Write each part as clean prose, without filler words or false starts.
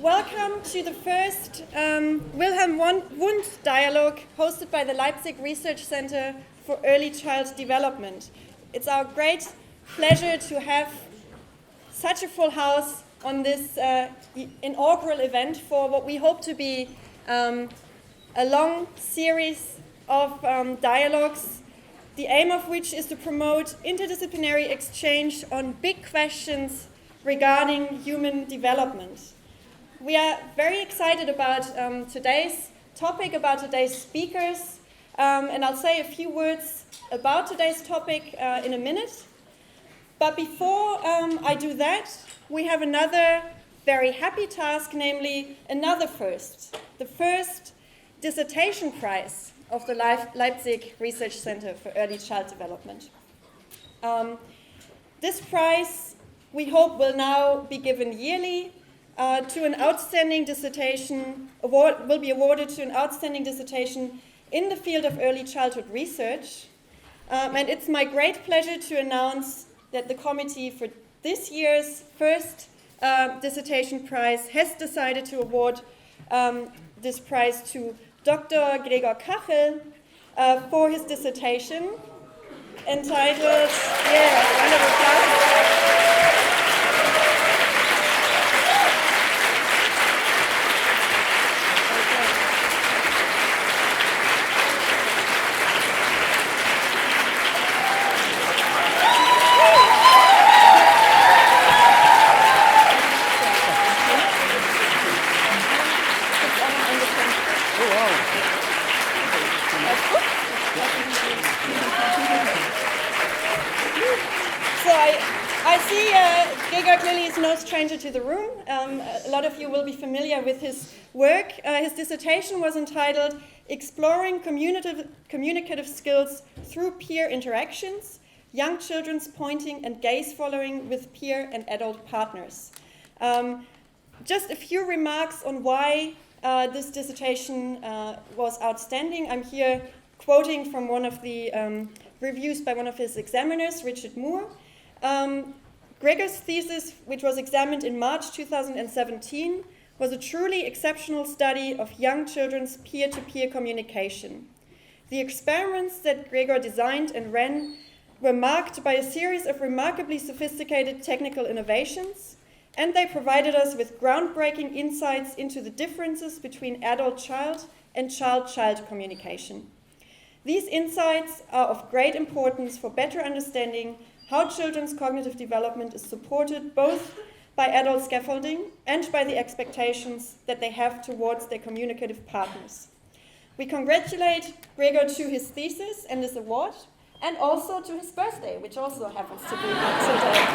Welcome to the first Wilhelm Wundt dialogue hosted by the Leipzig Research Center for Early Child Development. It's our great pleasure to have such a full house on this inaugural event for what we hope to be a long series of dialogues, the aim of which is to promote interdisciplinary exchange on big questions regarding human development. We are very excited about today's topic, about today's speakers, and I'll say a few words about today's topic in a minute. But before I do that, we have another very happy task, namely another first, the first dissertation prize of the Leipzig Research Center for Early Child Development. This prize, we hope, will now be given yearly to an outstanding dissertation, will be awarded to an outstanding dissertation in the field of early childhood research. And it's my great pleasure to announce that the committee for this year's first dissertation prize has decided to award this prize to Dr. Gregor Kachel for his dissertation entitled, round of applause. Clearly is no stranger to the room. A lot of you will be familiar with his work. His dissertation was entitled Exploring Communicative Skills Through Peer Interactions, Young Children's Pointing and Gaze Following with Peer and Adult Partners. Just a few remarks on why this dissertation was outstanding. I'm here quoting from one of the reviews by one of his examiners, Richard Moore. Gregor's thesis, which was examined in March 2017, was a truly exceptional study of young children's peer-to-peer communication. The experiments that Gregor designed and ran were marked by a series of remarkably sophisticated technical innovations, and they provided us with groundbreaking insights into the differences between adult-child and child-child communication. These insights are of great importance for better understanding how children's cognitive development is supported both by adult scaffolding and by the expectations that they have towards their communicative partners. We congratulate Gregor to his thesis and this award, and also to his birthday, which also happens to be today.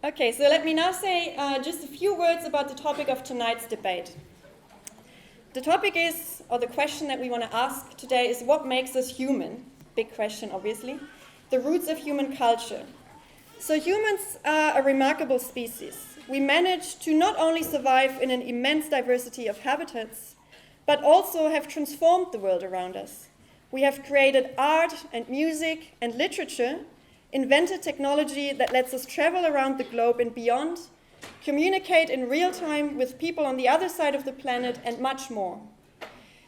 Okay, so let me now say just a few words about the topic of tonight's debate. The topic is, or the question that we want to ask today is, what makes us human? Big question, obviously. The roots of human culture. So humans are a remarkable species. We manage to not only survive in an immense diversity of habitats, but also have transformed the world around us. We have created art and music and literature, invented technology that lets us travel around the globe and beyond, communicate in real time with people on the other side of the planet, and much more.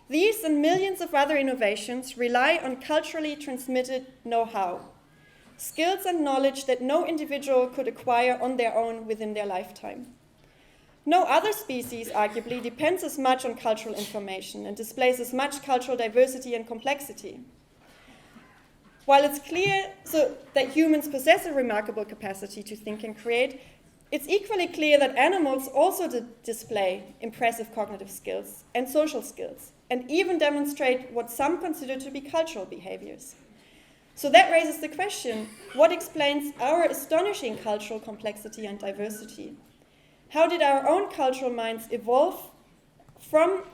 These and millions of other innovations rely on culturally transmitted know-how, skills and knowledge that no individual could acquire on their own within their lifetime. No other species, arguably, depends as much on cultural information and displays as much cultural diversity and complexity. While it's clear that humans possess a remarkable capacity to think and create, it's equally clear that animals also display impressive cognitive skills and social skills, and even demonstrate what some consider to be cultural behaviors. So that raises the question, what explains our astonishing cultural complexity and diversity? How did our own cultural minds evolve from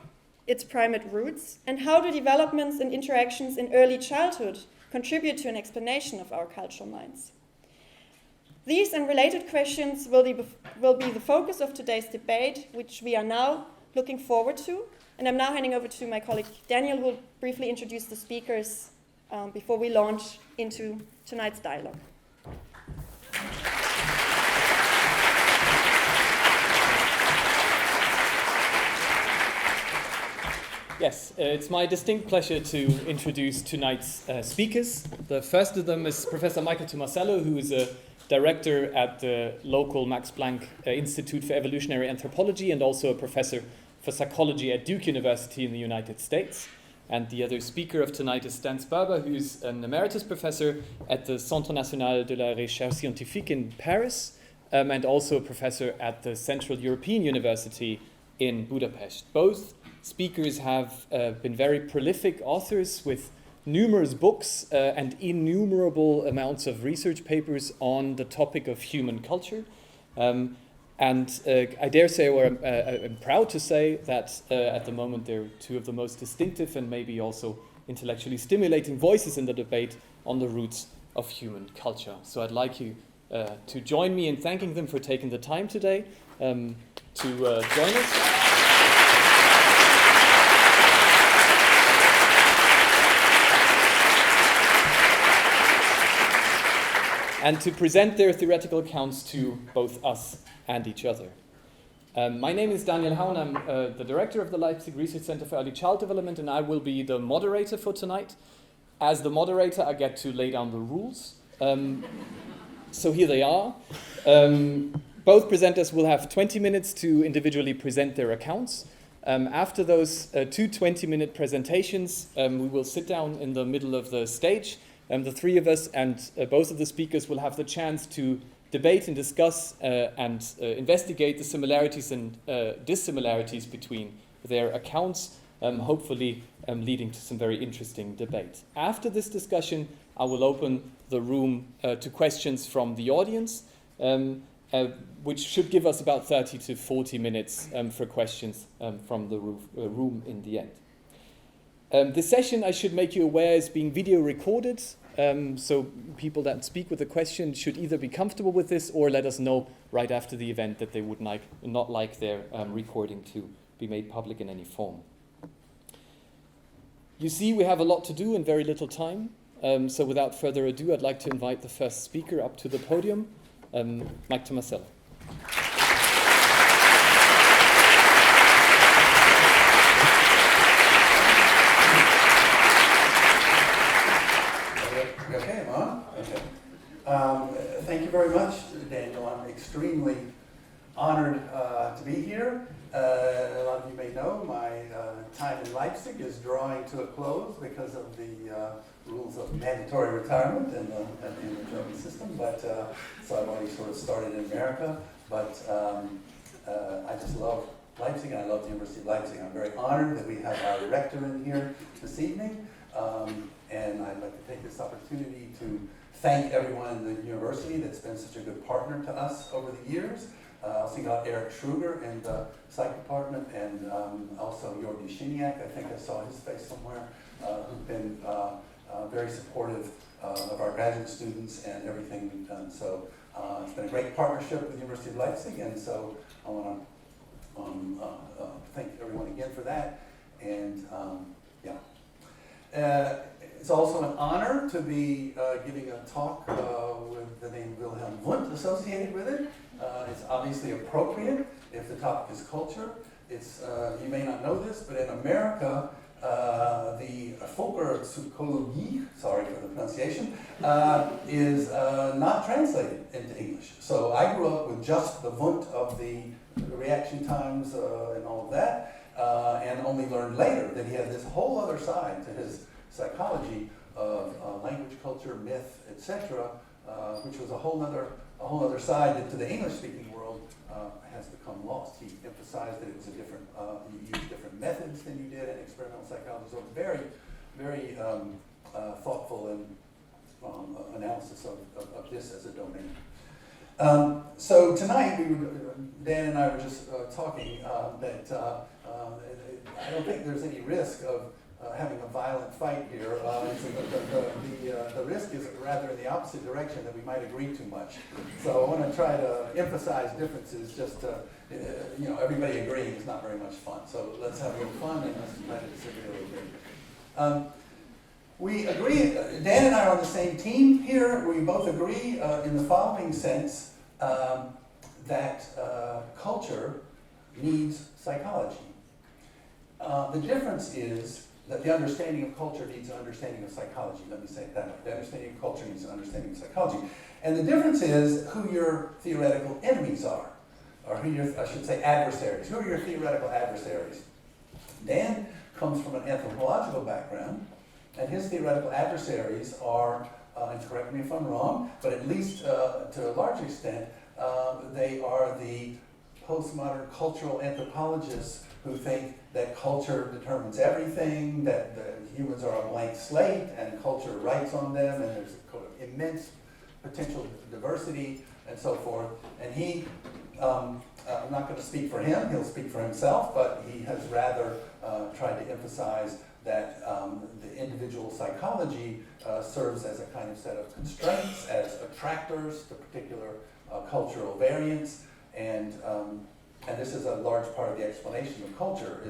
its primate roots, and how do developments and interactions in early childhood contribute to an explanation of our cultural minds? These and related questions will be the focus of today's debate, which we are now looking forward to. And I'm now handing over to my colleague Daniel, who will briefly introduce the speakers before we launch into tonight's dialogue. Yes, it's my distinct pleasure to introduce tonight's speakers. The first of them is Professor Michael Tomasello, who is a director at the local Max Planck Institute for Evolutionary Anthropology and also a professor for psychology at Duke University in the United States. And the other speaker of tonight is Stan Sperber, who's an emeritus professor at the Centre National de la Recherche Scientifique in Paris, and also a professor at the Central European University in Budapest. Both speakers have been very prolific authors with numerous books and innumerable amounts of research papers on the topic of human culture. I dare say, or I'm proud to say, that at the moment they're two of the most distinctive and maybe also intellectually stimulating voices in the debate on the roots of human culture. So I'd like you to join me in thanking them for taking the time today to join us. And to present their theoretical accounts to both us and each other. My name is Daniel Haun. I'm the director of the Leipzig Research Center for Early Child Development, and I will be the moderator for tonight. As the moderator, I get to lay down the rules. So here they are. Both presenters will have 20 minutes to individually present their accounts. After those two 20-minute presentations, we will sit down in the middle of the stage. The three of us and both of the speakers will have the chance to debate and discuss and investigate the similarities and dissimilarities between their accounts, hopefully leading to some very interesting debate. After this discussion, I will open the room to questions from the audience, which should give us about 30 to 40 minutes for questions from the room in the end. This session, I should make you aware, is being video recorded. So people that speak with a question should either be comfortable with this or let us know right after the event that they would not like their recording to be made public in any form. You see, we have a lot to do and very little time. So without further ado, I'd like to invite the first speaker up to the podium, Mike Tomasello. Thank you very much, Daniel. I'm extremely honored to be here. A lot of you may know my time in Leipzig is drawing to a close because of the rules of mandatory retirement in the German system. But so I've already sort of started in America. But I just love Leipzig, and I love the University of Leipzig. I'm very honored that we have our rector in here this evening. And I'd like to take this opportunity to thank everyone in the university that's been such a good partner to us over the years. Also got Eric Schruger in the psych department, and also Jordi Shiniak, I think I saw his face somewhere, who've been very supportive of our graduate students and everything we've done. So it's been a great partnership with the University of Leipzig, and so I want to thank everyone again for that. And it's also an honor to be giving a talk with the name Wilhelm Wundt associated with it. It's obviously appropriate if the topic is culture. It's you may not know this, but in America, the Volkerpsychologie, sorry for the pronunciation, is not translated into English. So I grew up with just the Wundt of the reaction times and all of that, and only learned later that he had this whole other side to his psychology of language, culture, myth, etc., which was a whole other side that to the English-speaking world has become lost. He emphasized that it was a different, you used different methods than you did in experimental psychology. So very, very thoughtful and analysis of this as a domain. So tonight, Dan and I were just talking that I don't think there's any risk of having a violent fight here. The risk is rather in the opposite direction, that we might agree too much. So I want to try to emphasize differences. Just everybody agreeing is not very much fun. So let's have a little fun and let's try to disagree a little bit. We agree. Dan and I are on the same team here. We both agree in the following sense that culture needs psychology. The difference is that the understanding of culture needs an understanding of psychology. Let me say it that way. The understanding of culture needs an understanding of psychology. And the difference is who your theoretical enemies are, or who your, I should say, adversaries. Who are your theoretical adversaries? Dan comes from an anthropological background, and his theoretical adversaries are, and correct me if I'm wrong, but at least to a large extent, they are the postmodern cultural anthropologists who think that culture determines everything, that the humans are a blank slate, and culture writes on them, and there's immense potential diversity, and so forth. And he, I'm not going to speak for him, he'll speak for himself, but he has rather tried to emphasize that the individual psychology serves as a kind of set of constraints, as attractors to particular cultural variants, and this is a large part of the explanation of culture.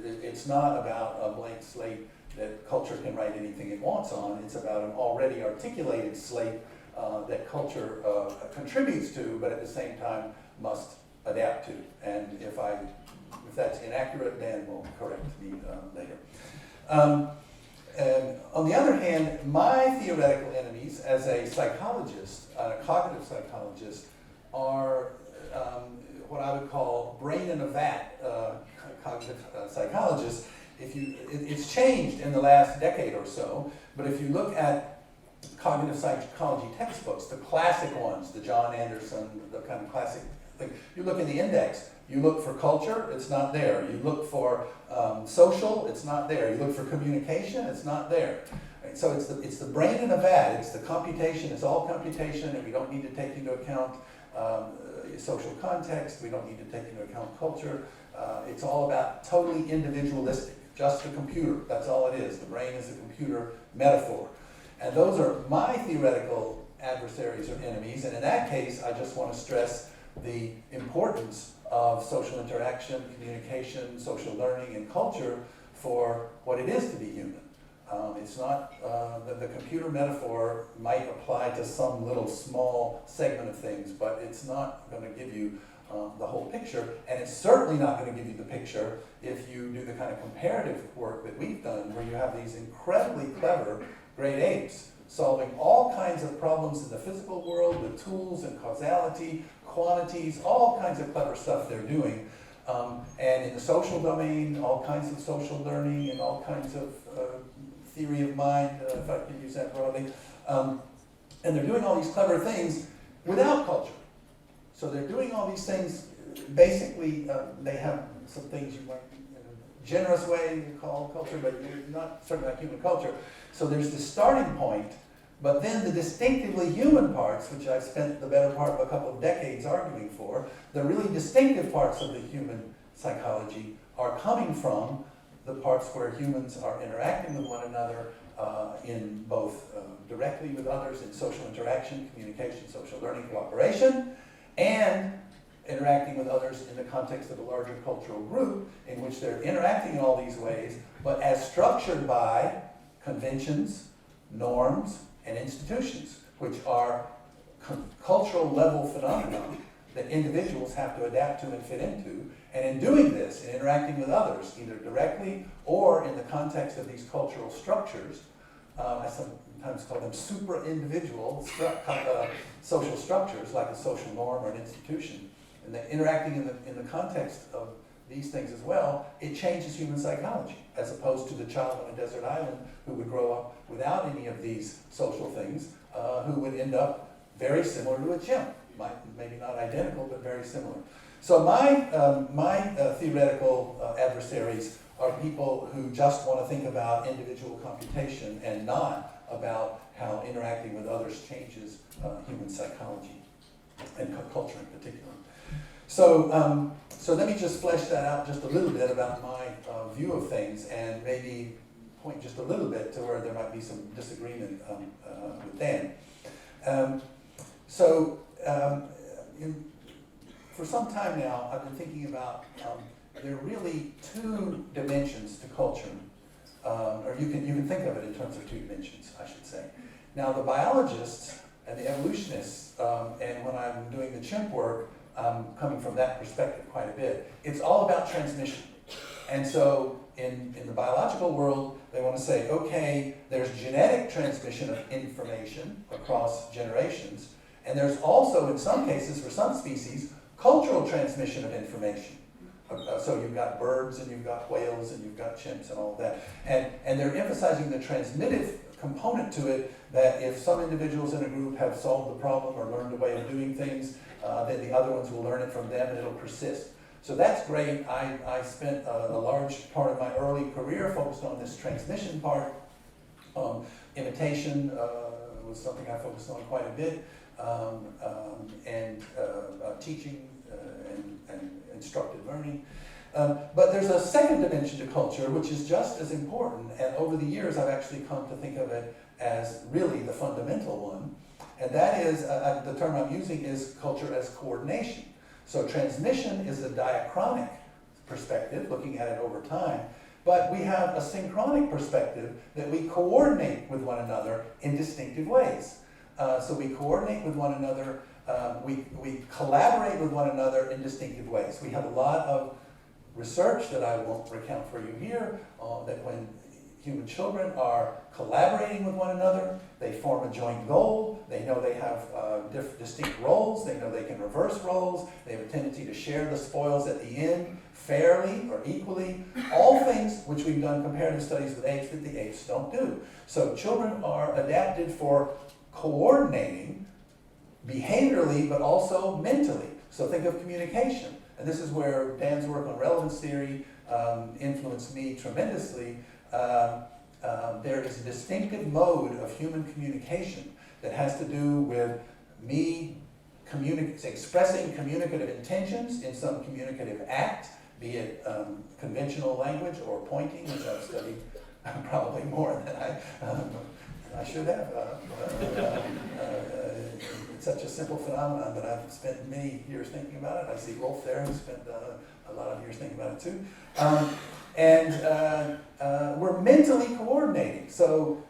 It's not about a blank slate that culture can write anything it wants on. It's about an already articulated slate that culture contributes to, but at the same time must adapt to. And if that's inaccurate, Dan will correct me later. And on the other hand, my theoretical enemies as a psychologist, a cognitive psychologist, are what I would call brain in a vat cognitive psychologists. It's changed in the last decade or so, but if you look at cognitive psychology textbooks, the classic ones, the John Anderson, the kind of classic thing, you look in the index, you look for culture, it's not there. You look for social, it's not there. You look for communication, it's not there. Right? So it's the brain in a vat, it's the computation, it's all computation, and we don't need to take into account social context, we don't need to take into account culture. It's all about totally individualistic, just a computer, that's all it is. The brain is a computer metaphor. And those are my theoretical adversaries or enemies, and in that case, I just want to stress the importance of social interaction, communication, social learning, and culture for what it is to be human. It's not, the computer metaphor might apply to some little small segment of things, but it's not going to give you the whole picture, and it's certainly not going to give you the picture if you do the kind of comparative work that we've done, where you have these incredibly clever grade apes solving all kinds of problems in the physical world with tools and causality, quantities, all kinds of clever stuff they're doing. And in the social domain, all kinds of social learning and all kinds of theory of mind, if I can use that broadly. And they're doing all these clever things without culture. So they're doing all these things, basically, they have some things you might, in a generous way, you call culture, but you're not certainly not human culture. So there's the starting point, but then the distinctively human parts, which I've spent the better part of a couple of decades arguing for, the really distinctive parts of the human psychology are coming from the parts where humans are interacting with one another in both directly with others in social interaction, communication, social learning, cooperation, and interacting with others in the context of a larger cultural group in which they're interacting in all these ways, but as structured by conventions, norms, and institutions, which are cultural level phenomena that individuals have to adapt to and fit into. And in doing this, in interacting with others, either directly or in the context of these cultural structures, I sometimes call them supra-individual social structures, like a social norm or an institution. And then interacting in the context of these things as well, it changes human psychology, as opposed to the child on a desert island who would grow up without any of these social things, who would end up very similar to a chimp. Maybe not identical, but very similar. So my theoretical adversaries are people who just want to think about individual computation and not about how interacting with others changes human psychology and culture in particular. So let me just flesh that out just a little bit about my view of things, and maybe point just a little bit to where there might be some disagreement with Dan. For some time now, I've been thinking about there are really two dimensions to culture, or you can think of it in terms of two dimensions, I should say. Now, the biologists and the evolutionists, and when I'm doing the chimp work, I'm coming from that perspective quite a bit. It's all about transmission. And so in the biological world, they want to say, okay, there's genetic transmission of information across generations, and there's also, in some cases, for some species, cultural transmission of information. So you've got birds, and you've got whales, and you've got chimps, and all of that. And they're emphasizing the transmittive component to it, that if some individuals in a group have solved the problem or learned a way of doing things, then the other ones will learn it from them, and it'll persist. So that's great. I spent a large part of my early career focused on this transmission part. Imitation was something I focused on quite a bit, and teaching and instructed learning. But there's a second dimension to culture, which is just as important, and over the years I've actually come to think of it as really the fundamental one, and that is, the term I'm using is culture as coordination. So transmission is a diachronic perspective, looking at it over time, but we have a synchronic perspective that we coordinate with one another in distinctive ways. So we coordinate with one another, we collaborate with one another in distinctive ways. We have a lot of research that I won't recount for you here, that when human children are collaborating with one another, they form a joint goal, they know they have distinct roles, they know they can reverse roles, they have a tendency to share the spoils at the end fairly or equally, all things which we've done comparative studies with apes that the apes don't do. So children are adapted for coordinating behaviorally but also mentally. So think of communication. And this is where Dan's work on relevance theory influenced me tremendously. There is a distinctive mode of human communication that has to do with me expressing communicative intentions in some communicative act, be it conventional language or pointing, which I've studied probably more than I should have. It's such a simple phenomenon, but I've spent many years thinking about it. I see Rolf there, who spent a lot of years thinking about it too. We're mentally coordinating. So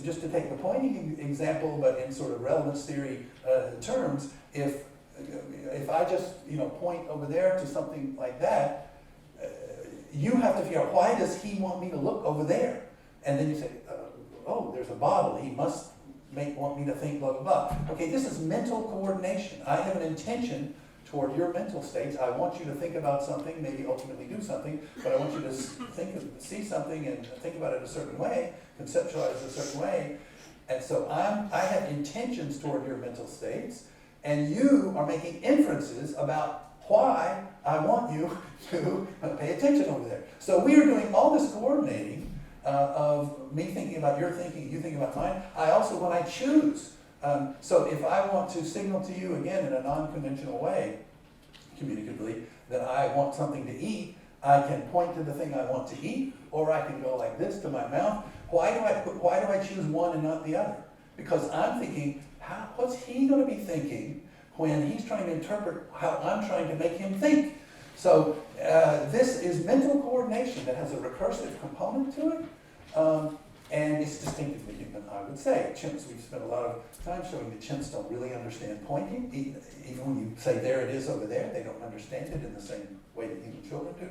just to take the pointing example, but in sort of relevance theory terms, if I just point over there to something like that, you have to figure out, why does he want me to look over there? And then you say, oh, there's a bottle. He must want me to think blah, blah, blah. Okay, this is mental coordination. I have an intention toward your mental states. I want you to think about something, maybe ultimately do something, but I want you to see something and think about it a certain way, conceptualize it a certain way. And so I have intentions toward your mental states, and you are making inferences about why I want you to pay attention over there. So we are doing all this coordinating of me thinking about your thinking, you thinking about mine. I also, when I choose, so if I want to signal to you, again, in a non-conventional way, communicatively, that I want something to eat, I can point to the thing I want to eat, or I can go like this to my mouth. Why do I choose one and not the other? Because I'm thinking, what's he going to be thinking when he's trying to interpret how I'm trying to make him think? So this is mental coordination that has a recursive component to it, and it's distinctively human, I would say. Chimps, we've spent a lot of time showing that chimps don't really understand pointing. Even when you say, there it is over there, they don't understand it in the same way that human children do.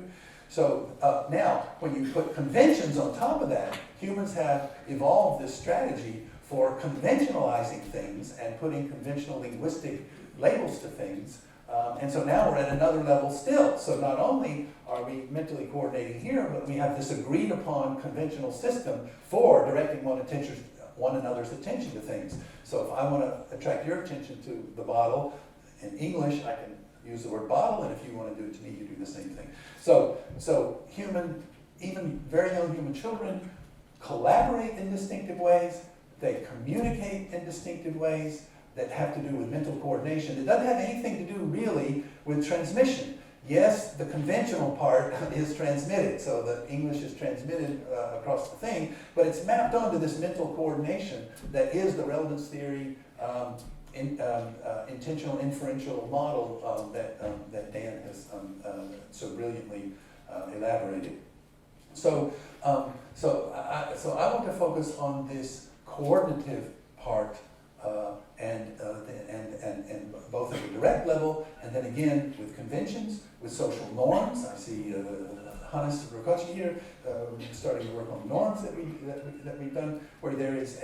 So now, when you put conventions on top of that, humans have evolved this strategy for conventionalizing things and putting conventional linguistic labels to things. And so now we're at another level still. So not only are we mentally coordinating here, but we have this agreed upon conventional system for directing one another's attention to things. So if I want to attract your attention to the bottle in English, I can use the word bottle, and if you want to do it to me, you do the same thing. So human, even very young human children, collaborate in distinctive ways. They communicate in distinctive ways that have to do with mental coordination. It doesn't have anything to do really with transmission. Yes, the conventional part is transmitted, so the English is transmitted across the thing, but it's mapped onto this mental coordination that is the relevance theory, intentional inferential model that Dan has so brilliantly elaborated. So I want to focus on this coordinative part, and both at the direct level, and then again with conventions, with social norms. I see Hannes Rokochi here, starting to work on norms that we've done, where there is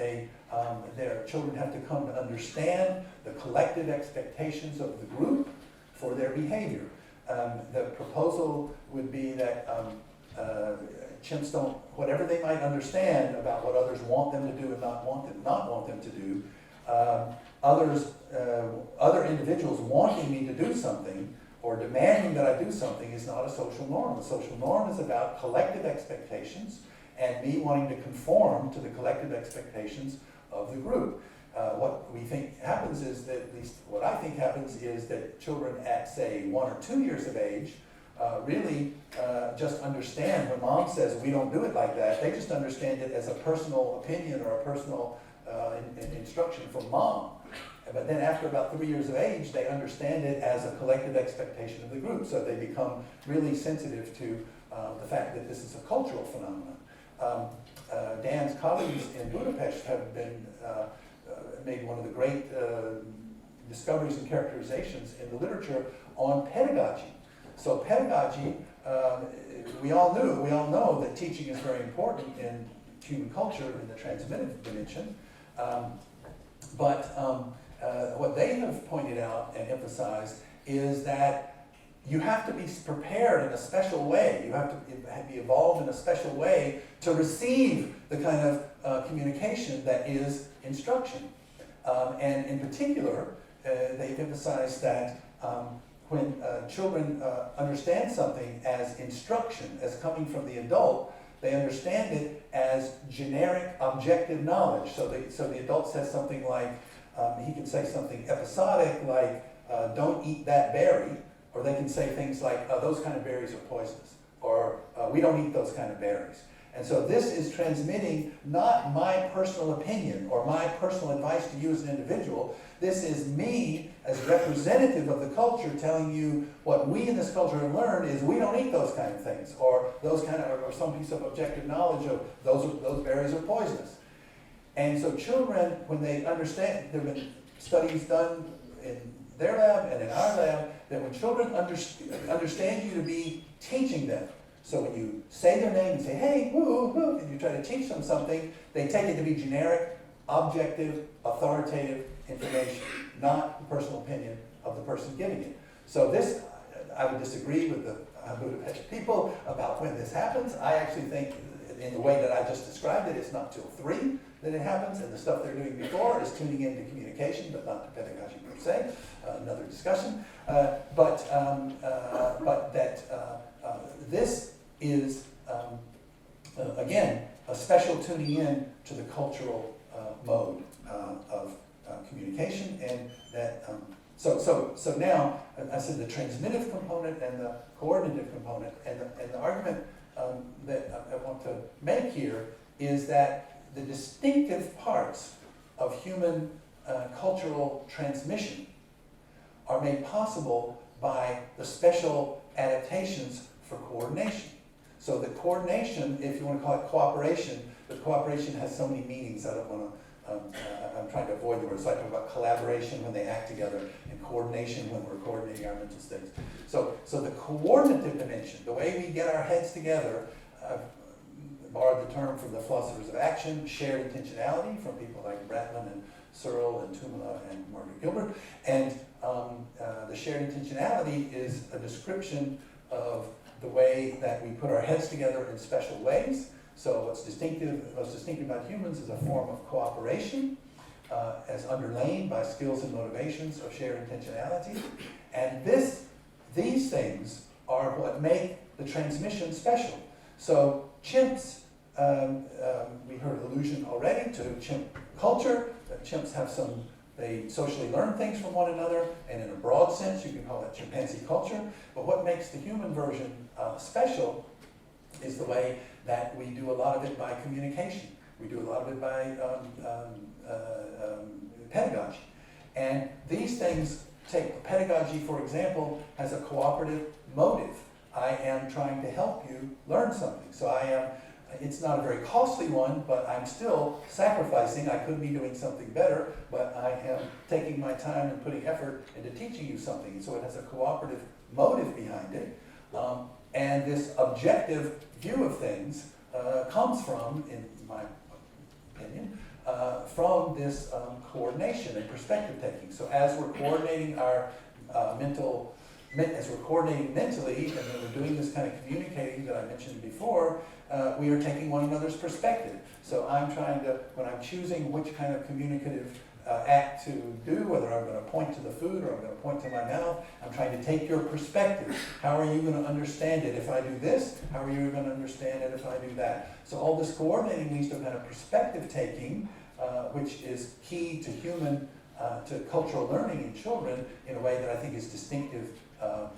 their children have to come to understand the collective expectations of the group for their behavior. The proposal would be that chimps don't, whatever they might understand about what others want them to do and not want them to do, other individuals wanting me to do something or demanding that I do something is not a social norm. The social norm is about collective expectations and me wanting to conform to the collective expectations of the group. What we think happens is that, at least what I think happens, is that children at, say, 1 or 2 years of age really just understand when mom says we don't do it like that. They just understand it as a personal opinion or a personal instruction from mom. But then after about 3 years of age, they understand it as a collective expectation of the group. So they become really sensitive to the fact that this is a cultural phenomenon. Dan's colleagues in Budapest have been made one of the great discoveries and characterizations in the literature on pedagogy. So pedagogy, we all know that teaching is very important in human culture in the transmitted dimension. But what they have pointed out and emphasized is that you have to be prepared in a special way. You have to be evolved in a special way to receive the kind of communication that is instruction. And in particular, they've emphasized that when children understand something as instruction, as coming from the adult, they understand it as generic objective knowledge. So the adult says something like, he can say something episodic like, don't eat that berry, or they can say things like, those kind of berries are poisonous, or we don't eat those kind of berries. And so this is transmitting not my personal opinion or my personal advice to you as an individual. This is me as representative of the culture telling you what we in this culture have learned is we don't eat those kind of things, or those kind of, or some piece of objective knowledge of those berries are poisonous. And so children, when they understand, there have been studies done in their lab and in our lab, that when children understand you to be teaching them, so when you say their name and say, hey, woo, woo, and you try to teach them something, they take it to be generic, objective, authoritative information, not the personal opinion of the person giving it. So this, I would disagree with the Budapest people about when this happens. I actually think in the way that I just described it, it's not till 3 that it happens, and the stuff they're doing before is tuning into communication, but not to pedagogy per se, another discussion. But that this is, again, a special tuning in to the cultural mode of communication, and that, so now, I said the transmittive component and the coordinative component, and the argument that I want to make here is that the distinctive parts of human cultural transmission are made possible by the special adaptations for coordination. So the coordination, if you want to call it cooperation, but cooperation has so many meanings, I don't want to, I'm trying to avoid the words. So I talk about collaboration when they act together, and coordination when we're coordinating our mental states. So the coordinative dimension, the way we get our heads together, borrowed the term from the philosophers of action, shared intentionality from people like Bratman and Searle and Tumala and Margaret Gilbert. And the shared intentionality is a description of the way that we put our heads together in special ways. So most distinctive about humans is a form of cooperation, as underlain by skills and motivations of shared intentionality. And these things are what make the transmission special. So chimps, we heard allusion already to chimp culture, that chimps have some They socially learn things from one another, and in a broad sense, you can call it chimpanzee culture. But what makes the human version special is the way that we do a lot of it by communication. We do a lot of it by pedagogy. And these things take pedagogy, for example, as a cooperative motive. I am trying to help you learn something. So it's not a very costly one, but I'm still sacrificing. I could be doing something better, but I am taking my time and putting effort into teaching you something. And so it has a cooperative motive behind it. And this objective view of things comes from, in my opinion, from this coordination and perspective taking. So as we're coordinating our as we're coordinating mentally, and then we're doing this kind of communicating that I mentioned before, we are taking one another's perspective. So I'm trying to, when I'm choosing which kind of communicative act to do, whether I'm going to point to the food or I'm going to point to my mouth, I'm trying to take your perspective. How are you going to understand it if I do this? How are you going to understand it if I do that? So all this coordinating leads to a kind of perspective taking, which is key to to cultural learning in children in a way that I think is distinctive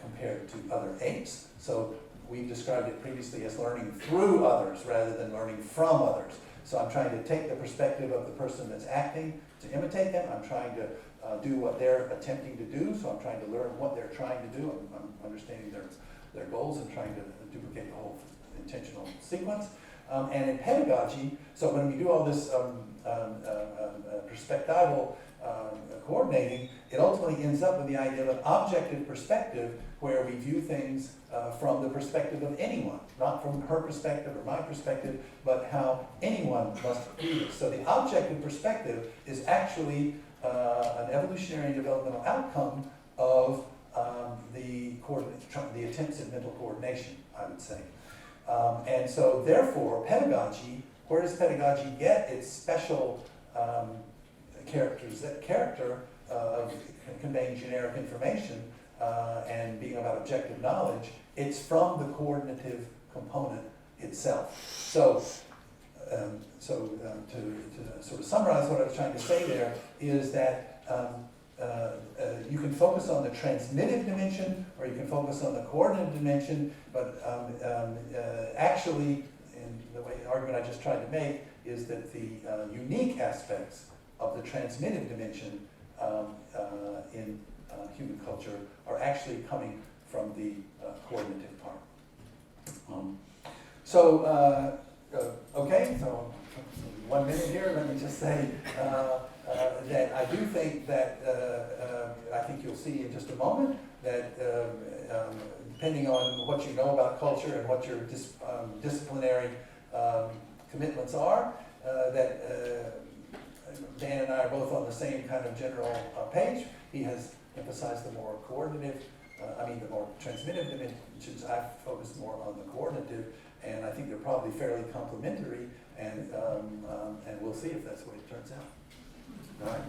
compared to other apes. So we've described it previously as learning through others rather than learning from others. So I'm trying to take the perspective of the person that's acting to imitate them. I'm trying to do what they're attempting to do. So I'm trying to learn what they're trying to do. I'm understanding their goals and trying to duplicate the whole intentional sequence. And in pedagogy, so when we do all this perspectival coordinating, it ultimately ends up with the idea of an objective perspective where we view things from the perspective of anyone, not from her perspective or my perspective, but how anyone must view it. So the objective perspective is actually an evolutionary and developmental outcome of the attempts at mental coordination, I would say. And so therefore, pedagogy, where does pedagogy get its special character of conveying generic information and being about objective knowledge? It's from the coordinative component itself. So, to sort of summarize what I was trying to say there is that you can focus on the transmittive dimension or you can focus on the coordinative dimension, but actually, in the argument I just tried to make, is that the unique aspects of the transmittive dimension in human culture are actually coming from the coordinative part. Okay, so 1 minute here, let me just say that I do think that, I think you'll see in just a moment, that depending on what you know about culture and what your disciplinary commitments are, that Dan and I are both on the same kind of general page. He has emphasized the more coordinative, the more transmittive dimensions. I've focused more on the coordinative, and I think they're probably fairly complementary, and we'll see if that's the way it turns out. All right.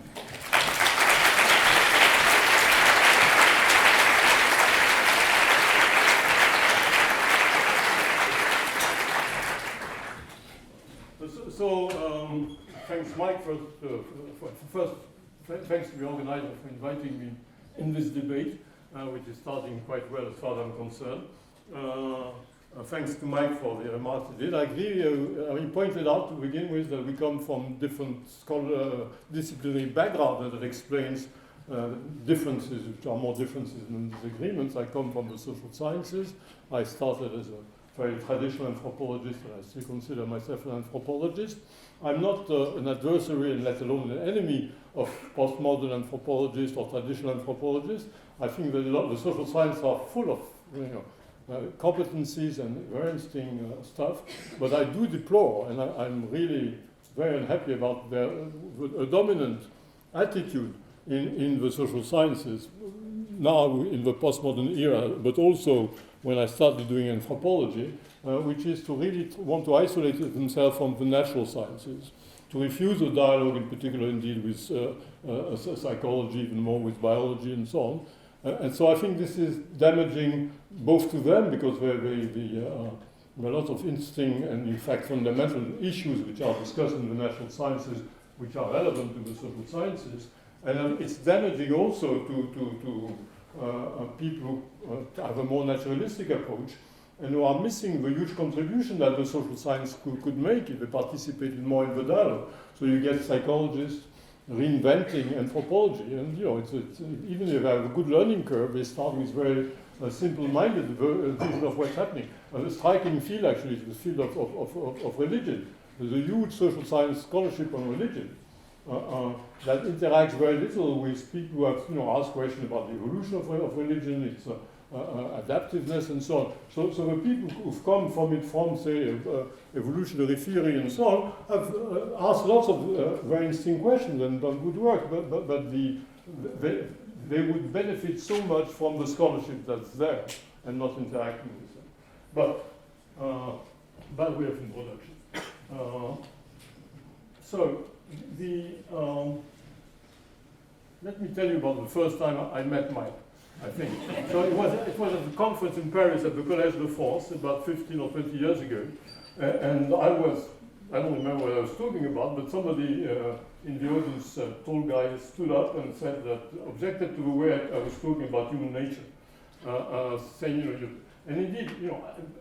Thanks, Mike, first, thanks to the organizer for inviting me in this debate, which is starting quite well as far as I'm concerned. Thanks to Mike for the remarks he did. I agree, he pointed out to begin with that we come from different disciplinary backgrounds, and that explains differences, which are more differences than disagreements. I come from the social sciences. I started as a very traditional anthropologist, and I still consider myself an anthropologist. I'm not an adversary, and let alone an enemy of postmodern anthropologists or traditional anthropologists. I think that a lot of the social sciences are full of competencies and very interesting stuff, but I do deplore, and I'm really very unhappy about a dominant attitude in the social sciences now in the postmodern era, but also when I started doing anthropology, which is to really want to isolate themselves from the natural sciences, to refuse a dialogue, in particular indeed with psychology, even more with biology and so on. And so I think this is damaging both to them, because there are a lot of interesting and in fact fundamental issues which are discussed in the natural sciences which are relevant to the social sciences, And it's damaging also to people who have a more naturalistic approach and who are missing the huge contribution that the social science could make if they participated more in the dialogue. So you get psychologists reinventing anthropology, and it's even if they have a good learning curve, they start with very simple-minded vision of what's happening. A striking field actually is the field of religion. There's a huge social science scholarship on religion that interacts very little with people who have asked questions about the evolution of religion, its adaptiveness, and so on. So the people who've come from it, from say evolutionary theory and so on, have asked lots of very interesting questions and done good work, but they would benefit so much from the scholarship that's there and not interacting with them. But by way of introduction. Let me tell you about the first time I met Mike, I think. So it was at a conference in Paris at the Collège de France about 15 or 20 years ago. And I don't remember what I was talking about, but somebody in the audience, tall guy, stood up and said that, objected to the way I was talking about human nature, saying, and indeed,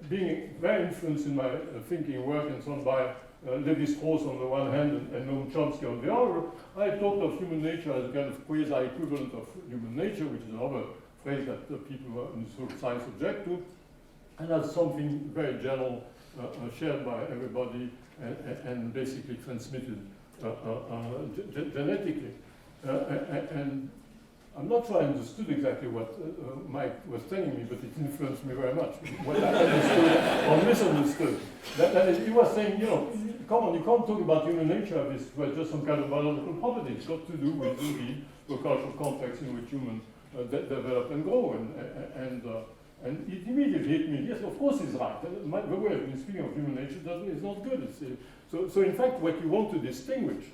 being very influenced in my thinking, work, and so on by Lévi-Strauss on the one hand and Noam Chomsky on the other, I thought of human nature as a kind of quasi-equivalent of human nature, which is another phrase that people in social science object to, and as something very general, shared by everybody and basically transmitted genetically. And I'm not sure I understood exactly what Mike was telling me, but it influenced me very much. What I understood or misunderstood. That is, he was saying, come on, you can't talk about human nature as if it was just some kind of biological property. It's got to do with, indeed, the cultural context in which humans develop and grow. And it immediately hit me, yes, of course he's right. The way I've been speaking of human nature is not good. So in fact, what you want to distinguish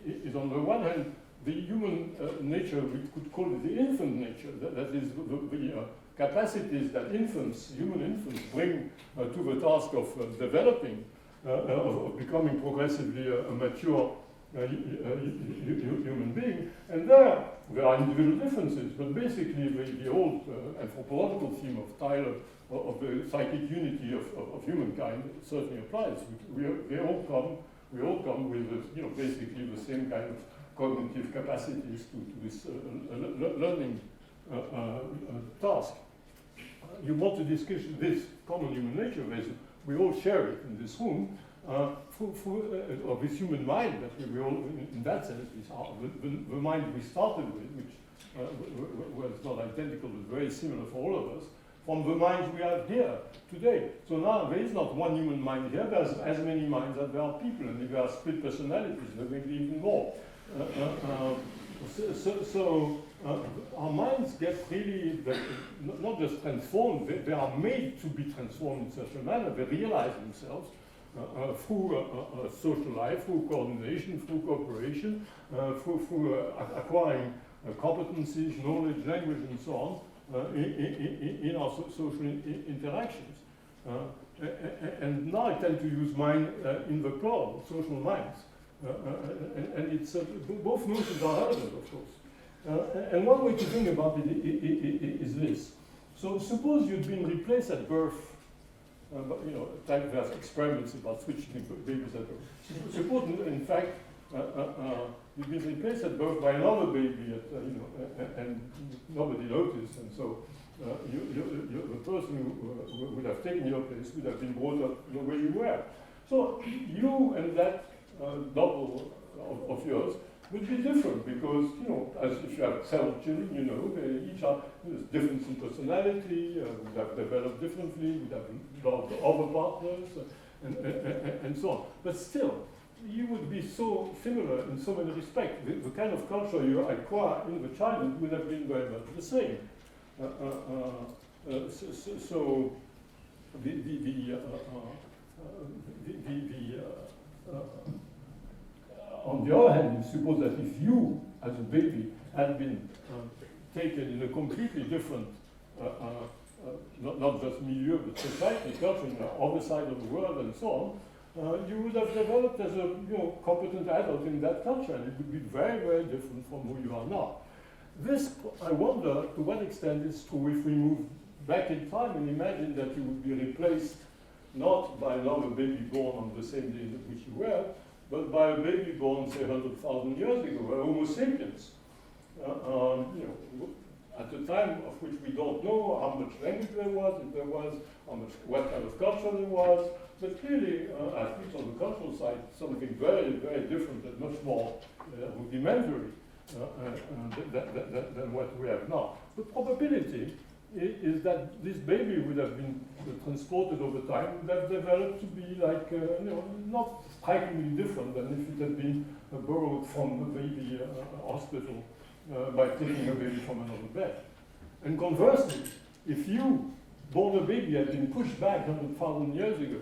is on the one hand, the human nature, we could call it the infant nature, that is the capacities that human infants bring to the task of developing, of becoming progressively a mature human being. And there are individual differences, but basically the old anthropological theme of Tyler, of the psychic unity of humankind, certainly applies. We all come with basically the same kind of cognitive capacities to this learning task. You want to discuss this common human nature, we all share it in this room, of this human mind that we all, in that sense, the mind we started with, which was not identical but very similar for all of us, from the minds we have here today. So now there is not one human mind here, there's as many minds as there are people, and if there are split personalities, there may be even more. Our minds get really, not just transformed, they are made to be transformed in such a manner, they realize themselves through social life, through coordination, through cooperation, through acquiring competencies, knowledge, language, and so on, in our social interactions. And now I tend to use mind in the plural, social minds. And it's both notions are relevant, of course. And one way to think about it is this. So suppose you'd been replaced at birth, there's experiments about switching babies at birth. Suppose, in fact, you've been replaced at birth by another baby, and nobody noticed, and so the person who would have taken your place would have been brought up the way you were. So you and that double of yours would be different because, as if you have several children, they each have difference in personality, would have developed differently, would have loved other partners, and so on. But still, you would be so similar in so many respects. The kind of culture you acquire in the childhood would have been very much the same. So on the other hand, you suppose that if you, as a baby, had been taken in a completely different, not just milieu, but society, culture, on the other side of the world, and so you would have developed as a competent adult in that culture, and it would be very, very different from who you are now. This, I wonder, to what extent is true if we move back in time and imagine that you would be replaced not by another baby born on the same day in which you were, but by a baby born, say, 100,000 years ago, a Homo sapiens. At a time of which we don't know how much language there was, if there was, what kind of culture there was, but clearly, at least on the cultural side, something very, very different and much more rudimentary than what we have now. The probability is that this baby would have been transported over time, would have developed to be like, not strikingly different than if it had been borrowed from the baby hospital by taking a baby from another bed. And conversely, if you, born a baby, had been pushed back 100,000 years ago,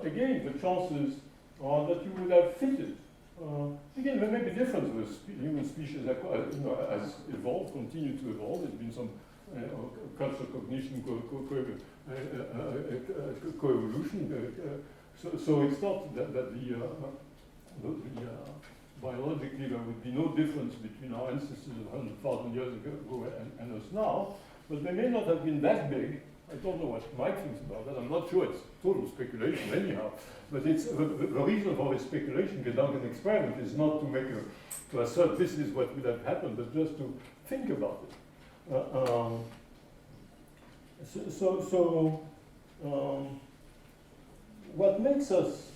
again, the chances are that you would have fitted. Again, there may be differences. Human species has evolved, continued to evolve. There's been some cultural cognition co-evolution. So it's not that biologically there would be no difference between our ancestors 100,000 years ago and us now, but they may not have been that big. I don't know what Mike thinks about that. I'm not sure. It's total speculation anyhow. But it's the reason for this speculation, Gedanken experiment, is not to assert this is what would have happened, but just to think about it. What makes us,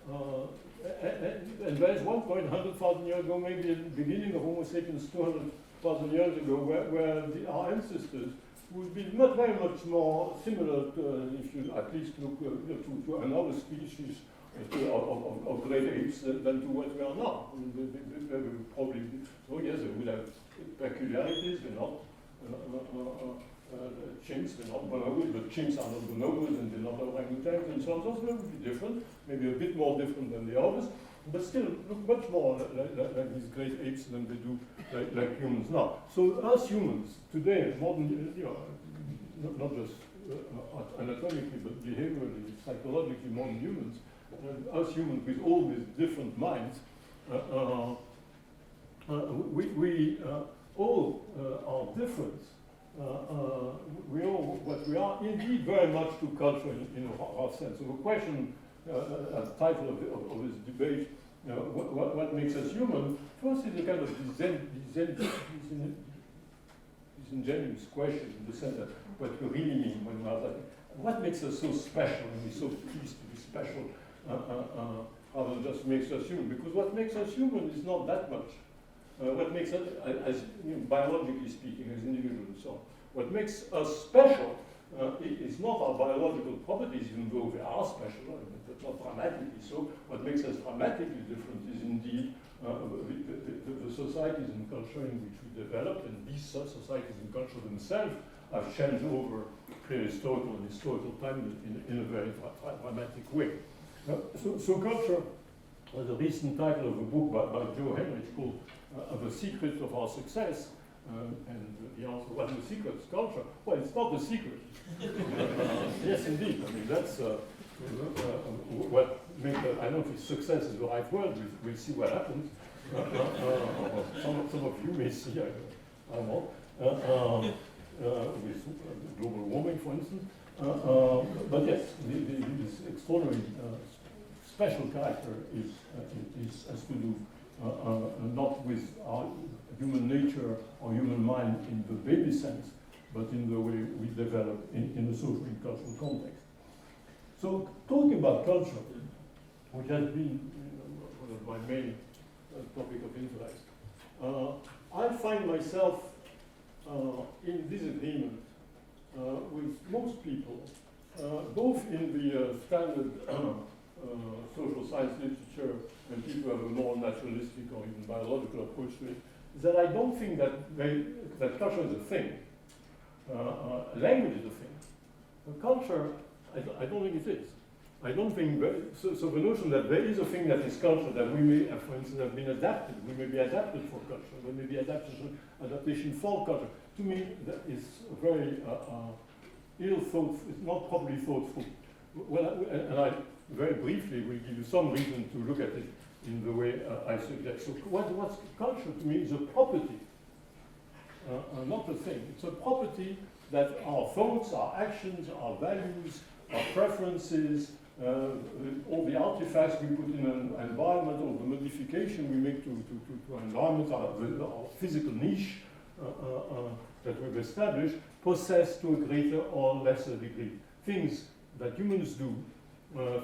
and there is one point 100,000 years ago, maybe at the beginning of Homo sapiens 200,000 years ago, where our ancestors would be very much more similar to, if you at least look to another species of great apes than to what we are now. They would probably, so yes, they would have peculiarities. They're not chimps, they're not bonobos, but chimps are not bonobos and they're not orangutans and so on. So they would be different, maybe a bit more different than the others, but still look much more like these great apes than they do like humans now. So us humans today, modern, not just anatomically, but behaviorally, psychologically, modern humans, us humans with all these different minds, we all are different. We all, but we are indeed very much to culture in our sense. So the question, the title of this debate, what makes us human? First is a kind of disingenuous question in the sense that what we really mean when we are like, what makes us so special and we're so pleased to be special, rather than just makes us human? Because what makes us human is not that much. What makes us, as biologically speaking, as individuals, so what makes us special is not our biological properties, even though they are special, but not dramatically so. What makes us dramatically different is indeed the societies and culture in which we developed, and these societies and culture themselves have changed over prehistorical and historical time in a very dramatic way. So culture was a recent title of a book by Joe Henrich called The Secret of Our Success. And the answer, what is the secret? It's culture. Well, it's not the secret. Yes, indeed. I mean, that's what makes, I don't think success is the right word. We'll see what happens. Some of you may see, I don't know, with global warming, for instance. But yes, this extraordinary special character has to do not with our human nature or human mind in the baby sense, but in the way we develop in a social and cultural context. So talking about culture, which has been one of my main topic of interest, I find myself in disagreement with most people, both in the standard social science literature and people who have a more naturalistic or even biological approach to it, is that I don't think that culture is a thing. Language is a thing. Culture, I don't think it is. I don't think, so the notion that there is a thing that is culture, that we may, for instance, have been adapted, we may be adapted for culture, we may be adaptation for culture, to me that is very ill thought, it's not properly thought through. Well, and very briefly will give you some reason to look at it in the way I suggest. So what's culture to me is a property, not a thing. It's a property that our thoughts, our actions, our values, our preferences, all the artifacts we put in an environment, all the modification we make to an environment, our physical niche that we've established, possess to a greater or lesser degree. Things that humans do,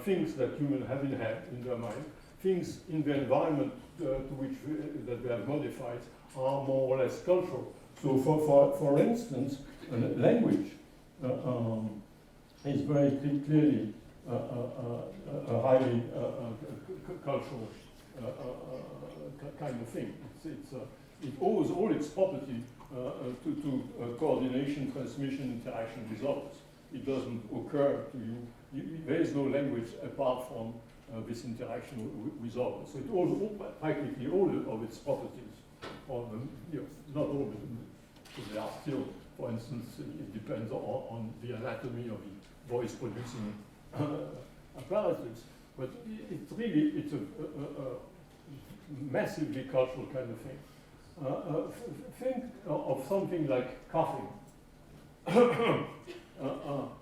things that humans have in their mind, things in the environment to which that they have modified are more or less cultural. So for instance, language is very clearly a highly cultural kind of thing. It owes all its property to coordination, transmission, interaction with others. It doesn't occur to you. There is no language apart from this interaction with others. So it owes practically all of its properties, or not all of them, because they are still, for instance, it depends on the anatomy of the voice-producing apparatus. But it's a massively cultural kind of thing. Think of something like coughing.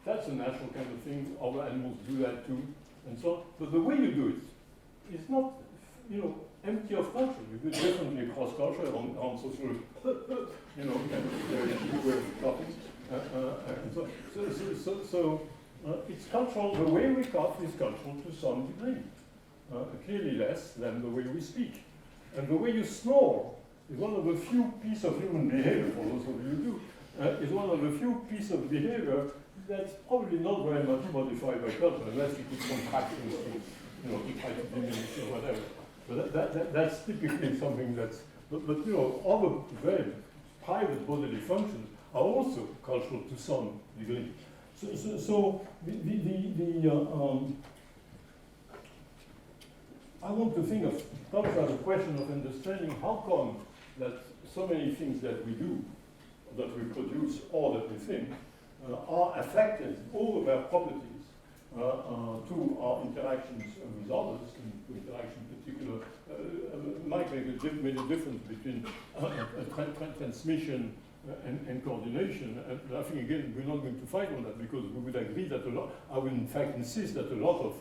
That's a natural kind of thing. Other animals do that too, and so on. But the way you do it is not, empty of culture. You do it differently across culture on social, kind of way of coughing. So it's cultural. The way we cough is cultural to some degree. Clearly less than the way we speak. And the way you snore is one of the few pieces of human behavior, for those of you who do, is one of the few pieces of behavior that's probably not very much modified by culture, unless you put some practice to try to diminish or whatever. But that's typically something that's, but other very private bodily functions are also cultural to some degree. So I want to think of culture as a question of understanding how come that so many things that we do, that we produce, or that we think, are affected, all of their properties, to our interactions with others, and interaction in particular, might make a difference between transmission and coordination. And I think, again, we're not going to fight on that, because we would agree that I would in fact insist that a lot of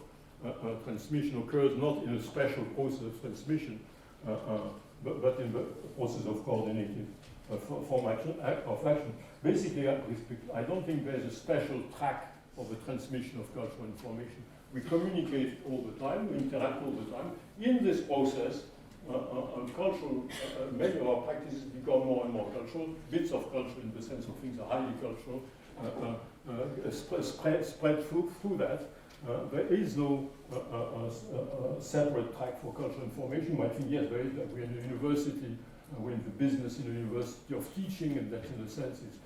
transmission occurs not in a special process of transmission, but in the process of coordinated of action. Basically, I don't think there's a special track of the transmission of cultural information. We communicate all the time, we interact all the time. In this process, cultural, many of our practices become more and more cultural. Bits of culture, in the sense of things, are highly cultural, spread through that. There is no separate track for cultural information. I think, yes, there is that. We're in a university, we're in the business in a university of teaching, and that, in a sense, is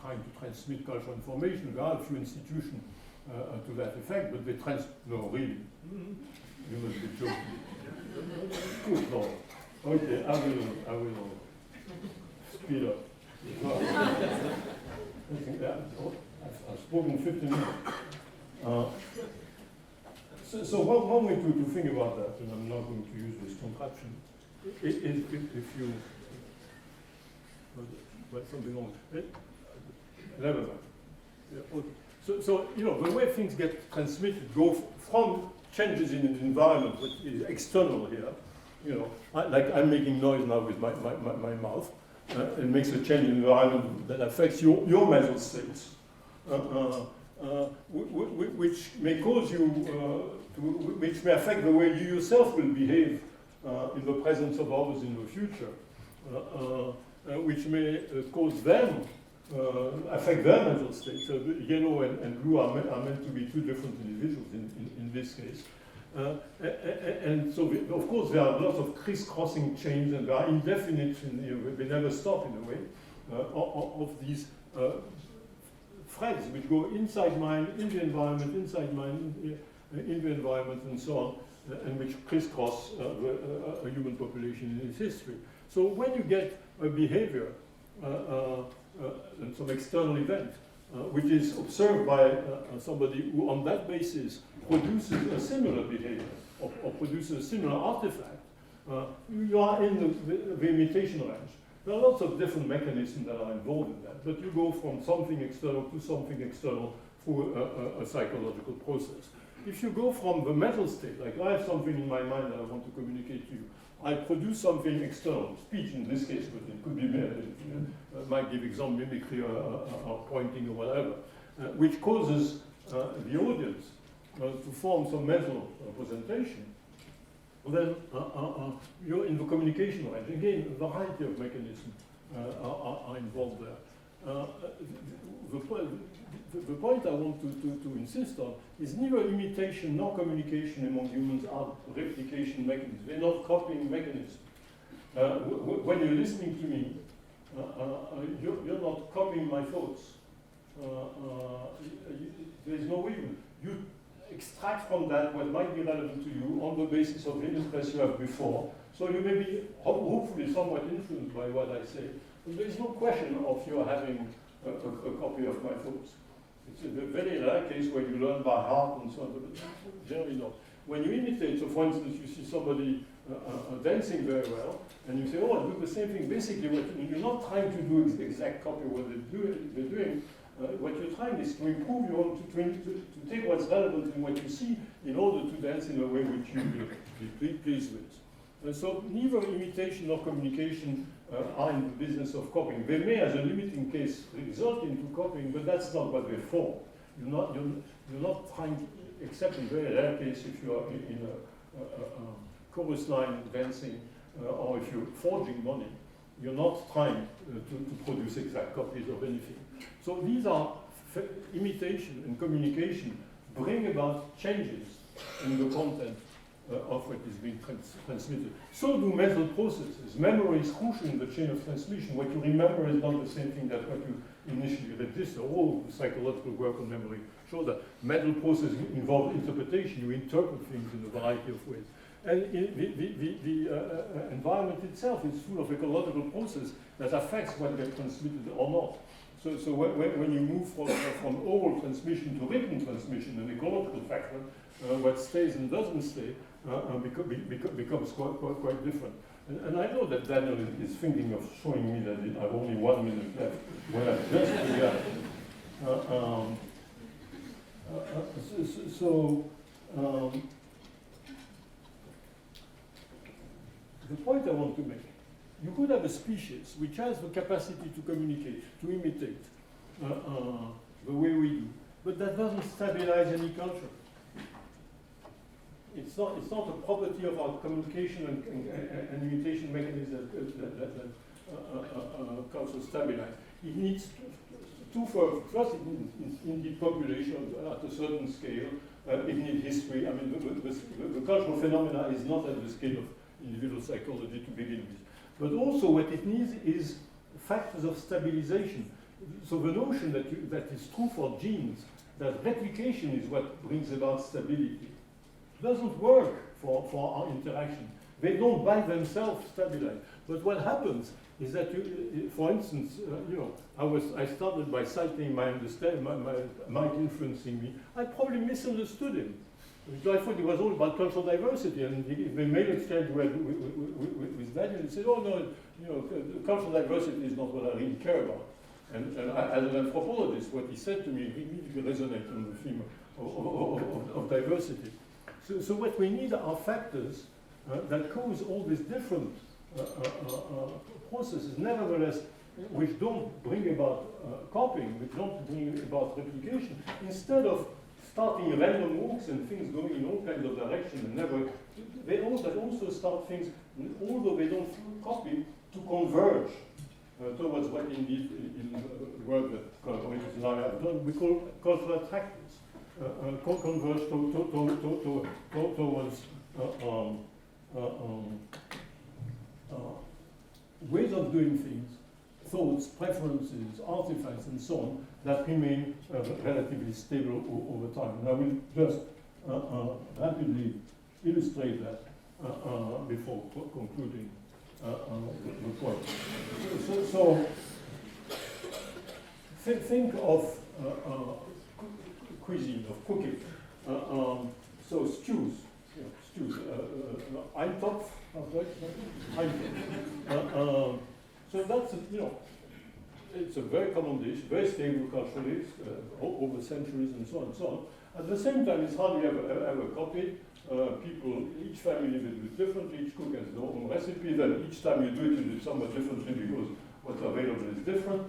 trying to transmit cultural information. There are a few institutions to that effect, but they no, really. You must be joking. Good Lord. Okay, I will speed up. I think that I've spoken 15 minutes. So one way to think about that, and I'm not going to use this contraption, is if you, something wrong. Never mind. Yeah, okay. So the way things get transmitted go from changes in an environment which is external here. Like I'm making noise now with my mouth. It makes a change in the environment that affects your mental states. Which may cause you, which may affect the way you yourself will behave in the presence of others in the future, which may cause them, affect their mental state. So yellow and blue are meant to be two different individuals in this case. And so, of course, there are lots of crisscrossing chains, and they are indefinite, and they never stop in a way, of these threads which go inside mind, in the environment, inside mind, in the environment, and so on, and which crisscross a human population in its history. So when you get a behavior and some external event which is observed by somebody who on that basis produces a similar behavior or produces a similar artifact, you are in the imitation range. There are lots of different mechanisms that are involved in that, but you go from something external to something external through a psychological process. If you go from the mental state, like I have something in my mind that I want to communicate to you, I produce something external, speech in this case, but it could be, might give example, mimicry or pointing or whatever, which causes the audience to form some mental representation. Then you're in the communication range. Again, a variety of mechanisms are involved there. The point I want to insist on is neither imitation nor communication among humans are replication mechanisms. They're not copying mechanisms. When you're listening to me, you're not copying my thoughts. There's no way you extract from that what might be relevant to you on the basis of the interest you have before. So you may be hopefully somewhat influenced by what I say. But there is no question of your having a copy of my thoughts. It's a very rare case where you learn by heart and so on, but generally not. When you imitate, so for instance, you see somebody dancing very well, and you say, oh, I do the same thing. Basically, you're not trying to do the exact copy of what they're doing. What you're trying is to improve your own, to take what's relevant in what you see in order to dance in a way which you will be pleased with. So neither imitation nor communication are in the business of copying. They may, as a limiting case, result into copying, but that's not what they're for. You're not trying to, except in very rare case if you are in a chorus line dancing or if you're forging money, you're not trying to produce exact copies of anything. So these are imitation and communication bring about changes in the content of what is being transmitted. So do mental processes. Memory is crucial in the chain of transmission. What you remember is not the same thing that what you initially register. All psychological work on memory shows that mental processes involve interpretation. You interpret things in a variety of ways. And the environment itself is full of ecological processes that affects what gets transmitted or not. So when you move from oral transmission to written transmission, an ecological factor, what stays and doesn't stay becomes quite different. And I know that Daniel is thinking of showing me that I have only 1 minute left when I just began. The point I want to make, you could have a species which has the capacity to communicate, to imitate the way we do, but that doesn't stabilize any culture. It's not a property of our communication and imitation mechanism that culture stabilize. It needs first, it needs population at a certain scale. It needs history. I mean, the cultural phenomena is not at the scale of individual psychology to begin with. But also what it needs is factors of stabilization. So the notion that is true for genes, that replication is what brings about stability, doesn't work for our interaction. They don't by themselves stabilize. But what happens is that, for instance, I started by citing my understanding, Mike influencing me. I probably misunderstood him. I thought it was all about cultural diversity, and the mail exchange with Daniel, he said, "Oh no, cultural diversity is not what I really care about." And as an anthropologist, what he said to me really resonated on the theme of diversity. So what we need are factors that cause all these different processes, nevertheless, which don't bring about copying, which don't bring about replication. Instead of starting random walks and things going in all kinds of directions and they also start things, although they don't copy, to converge towards what indeed in the work that collaborators now have done, we call cultural attractors. Converge towards ways of doing things, thoughts, preferences, artifacts, and so on, that remain relatively stable over time. And I will just rapidly illustrate that before concluding the point. So think of cuisine, of cooking. So stews, Eintopf, so that's, it's a very common dish, very stable culturally, over centuries and so on and so on. At the same time, it's hardly ever copied. People, each family will do it differently, each cook has their own recipe, then each time you do it, you do it somewhat differently because what's available is different.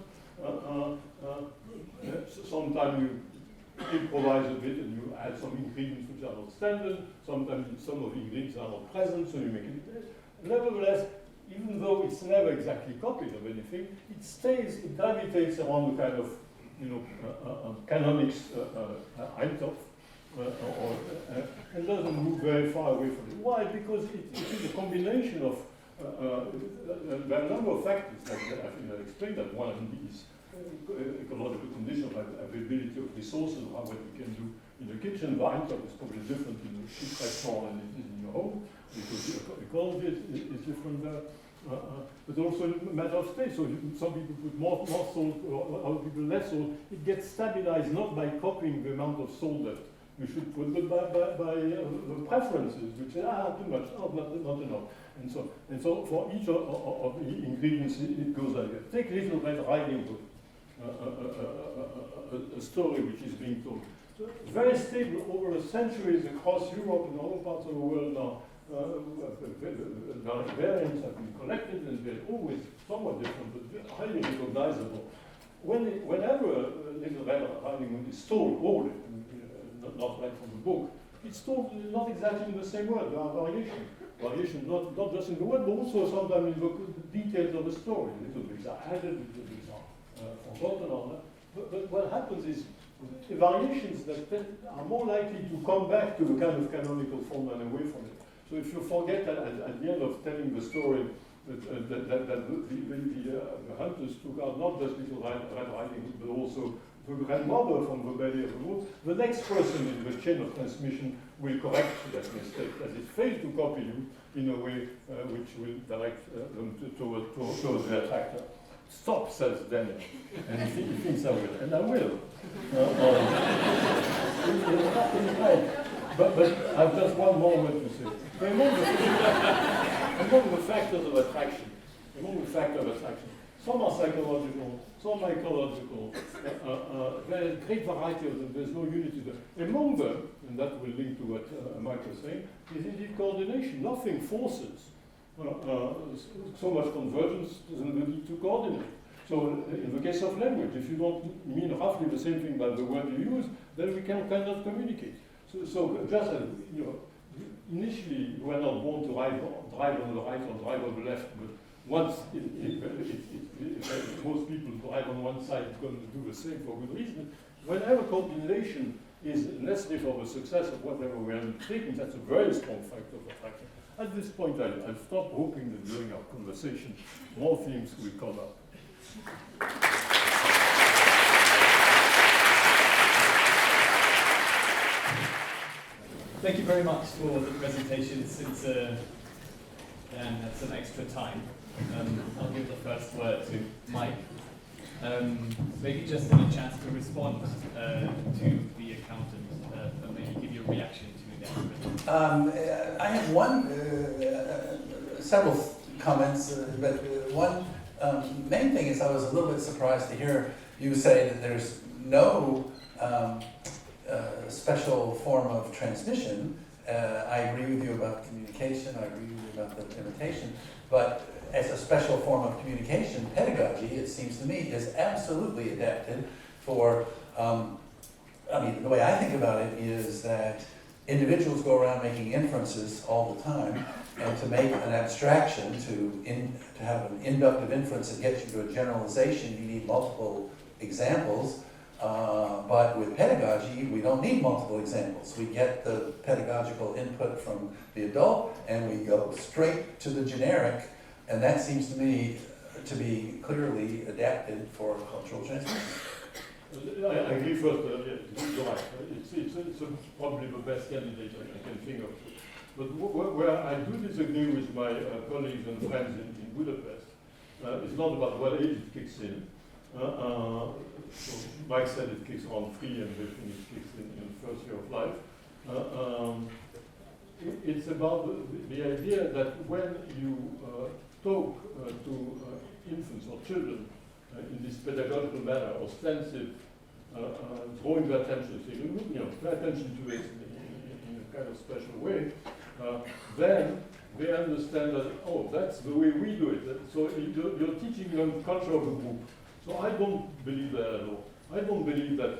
Sometimes you improvise a bit and you add some ingredients which are not standard, sometimes some of the ingredients are not present, so you make it. Nevertheless, even though it's never exactly copied of anything, it gravitates around the kind of, canonics, Eintopf, and doesn't move very far away from it. Why? Because it is a combination of, there are a number of factors that I think I explained that. One of them is ecological condition, availability of resources, what we can do in the kitchen. The Eintopf is probably different in a cheap restaurant than it is in your home, because the ecology is different there. But also a matter of taste. So some people put more salt, or other people less salt. It gets stabilized not by copying the amount of salt that you should put, but by the preferences, which say, too much, not enough. And so for each of the ingredients, it goes like that. Take Little Red Riding Hood, a story which is being told. So very stable over centuries across Europe and other parts of the world now. Variants have been collected and they're always somewhat different, but highly recognizable. Whenever Little Red Riding Hood is told orally, not right from the book, it's told not exactly in the same word. There are variations. Variations not just in the word, but also sometimes in the details of the story. Little bits are added, little bits are forgotten on that. But what happens is variations that are more likely to come back to the kind of canonical form than away from it. So if you forget that at the end of telling the story that the hunters took out not just Little Red Riding Hood, but also the grandmother from the belly of the wolf, the next person in the chain of transmission will correct that mistake, as it failed to copy you in a way which will direct them towards the attractor. Stop, says Daniel, and he thinks I will, and I will. But I've just one more word to say. Among the factors of attraction, some are psychological, some are ecological. There is a great variety of them. There's no unity there. Among them, and that will link to what Mike was saying, is indeed coordination. Nothing forces so much convergence than the need to coordinate. So in the case of language, if you don't mean roughly the same thing by the word you use, then we cannot communicate. So just as, initially we are not born to drive on the right or drive on the left, but once most people drive on one side, it's going to do the same for good reason. Whenever coordination is necessary for the success of whatever we are undertaking, that's a very strong factor of attraction. At this point, I'll stop, hoping that during our conversation, more themes will come up. Thank you very much for the presentation. Since Dan had some extra time, I'll give the first word to Mike. Maybe just any chance to respond to the accountant, and maybe give your reaction to that. I have several comments, but one main thing is I was a little bit surprised to hear you say that there's no special form of transmission. I agree with you about communication, I agree with you about the imitation, but as a special form of communication, pedagogy, it seems to me, is absolutely adapted for, the way I think about it is that individuals go around making inferences all the time, and to make an abstraction, to have an inductive inference that gets you to a generalization, you need multiple examples. But with pedagogy, we don't need multiple examples. We get the pedagogical input from the adult, and we go straight to the generic, and that seems to me to be clearly adapted for cultural transmission. I agree first, you're right. It's probably the best candidate I can think of. But where I do disagree with my colleagues and friends in Budapest, it's not about what age it kicks in. So Mike said it kicks around 3 and we think it kicks in the first year of life. It's about the idea that when you talk to infants or children in this pedagogical manner, ostensive, drawing their attention, saying, pay attention to this in a kind of special way, then they understand that, oh, that's the way we do it. So you're teaching them culture of a group. So I don't believe that at all. I don't believe that,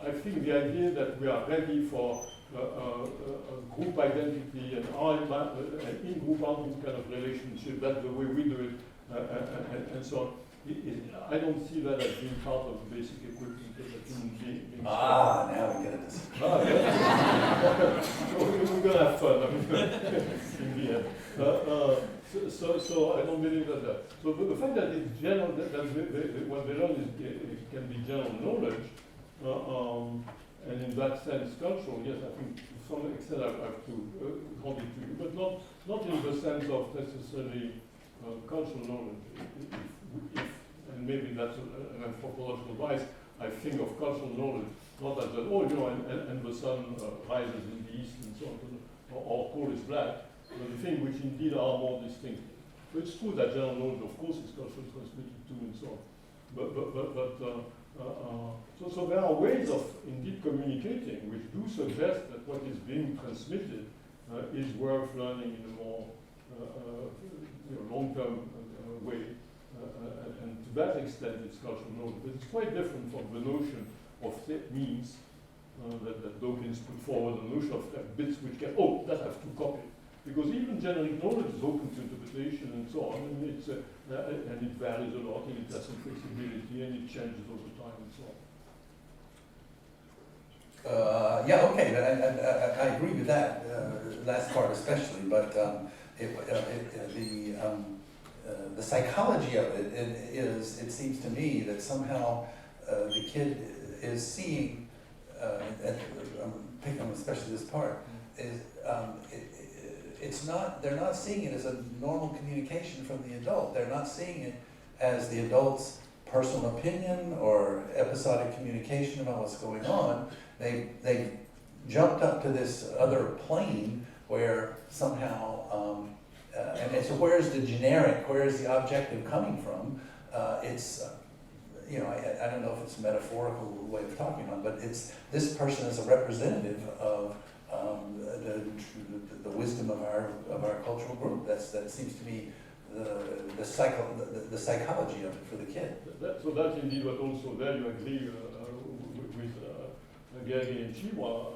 I think the idea that we are ready for a group identity and in-group, out-group kind of relationship, that's the way we do it, and so on. I don't see that as being part of the basic equipment that a human being. Now we get it. So we're going to have fun, in the end. So I don't believe that. So the fact that it's general, that what they learn can be general knowledge, and in that sense cultural, yes, I think to some extent I have to hold it to you, but not in the sense of necessarily cultural knowledge. And maybe that's an anthropological bias, I think of cultural knowledge not as that, and the sun rises in the east and so on, or coal is black, but the thing which indeed are more distinctive. So it's true that general knowledge, of course, is culturally transmitted too and so on. So there are ways of indeed communicating which do suggest that what is being transmitted is worth learning in a more long-term way. And to that extent, it's cultural knowledge. But it's quite different from the notion of means that Dawkins put forward, the notion of bits which can, that have to copy. Because even generic knowledge is open to interpretation and so on, and it varies a lot, and it has some flexibility, and it changes over time and so on. I agree with that last part especially, but the psychology of it is, it seems to me that somehow the kid is seeing, and I'm picking on especially this part, is they're not seeing it as a normal communication from the adult. They're not seeing it as the adult's personal opinion or episodic communication about what's going on. They jumped up to this other plane where somehow, and so where's the generic, where's the objective coming from? I don't know if it's a metaphorical way of talking about, but it's this person is a representative of the wisdom of our cultural group. That seems to be the psychology of it for the kid. So that's indeed what also there you agree with Gary and Chiwa.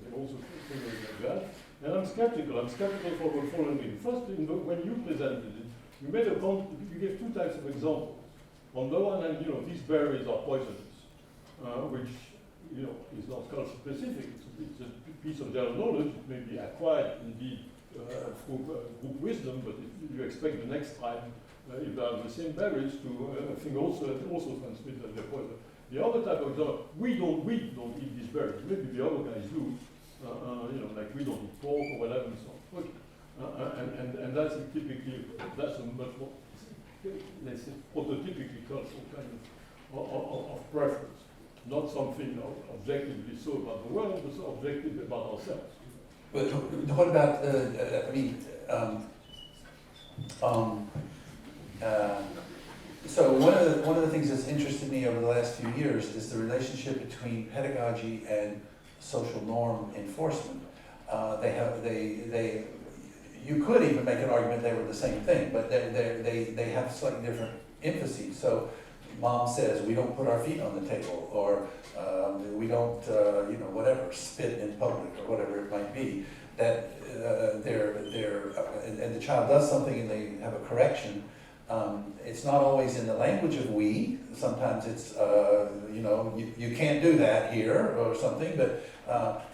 They also think like that. And I'm skeptical for the following reason. First, when you presented it, you gave two types of examples. On the one hand, these berries are poisonous, which is not culture specific. It's a piece of general knowledge. It may be acquired indeed through group wisdom, but you expect the next time, if there are the same berries, to also transmit that they're poison. The other type of example, we don't eat these berries. Maybe the other guys do. Like we don't eat pork or whatever and so on. Okay. And that's a much more, let's say, prototypically cultural kind of preference. Not something objectively so about the world, but so objectively about ourselves. But what about, so one of the things that's interested me over the last few years is the relationship between pedagogy and social norm enforcement. You could even make an argument they were the same thing, but they have slightly different emphases. So mom says we don't put our feet on the table, or we don't, whatever, spit in public, or whatever it might be. That and the child does something and they have a correction. It's not always in the language of we. Sometimes it's, you can't do that here or something, but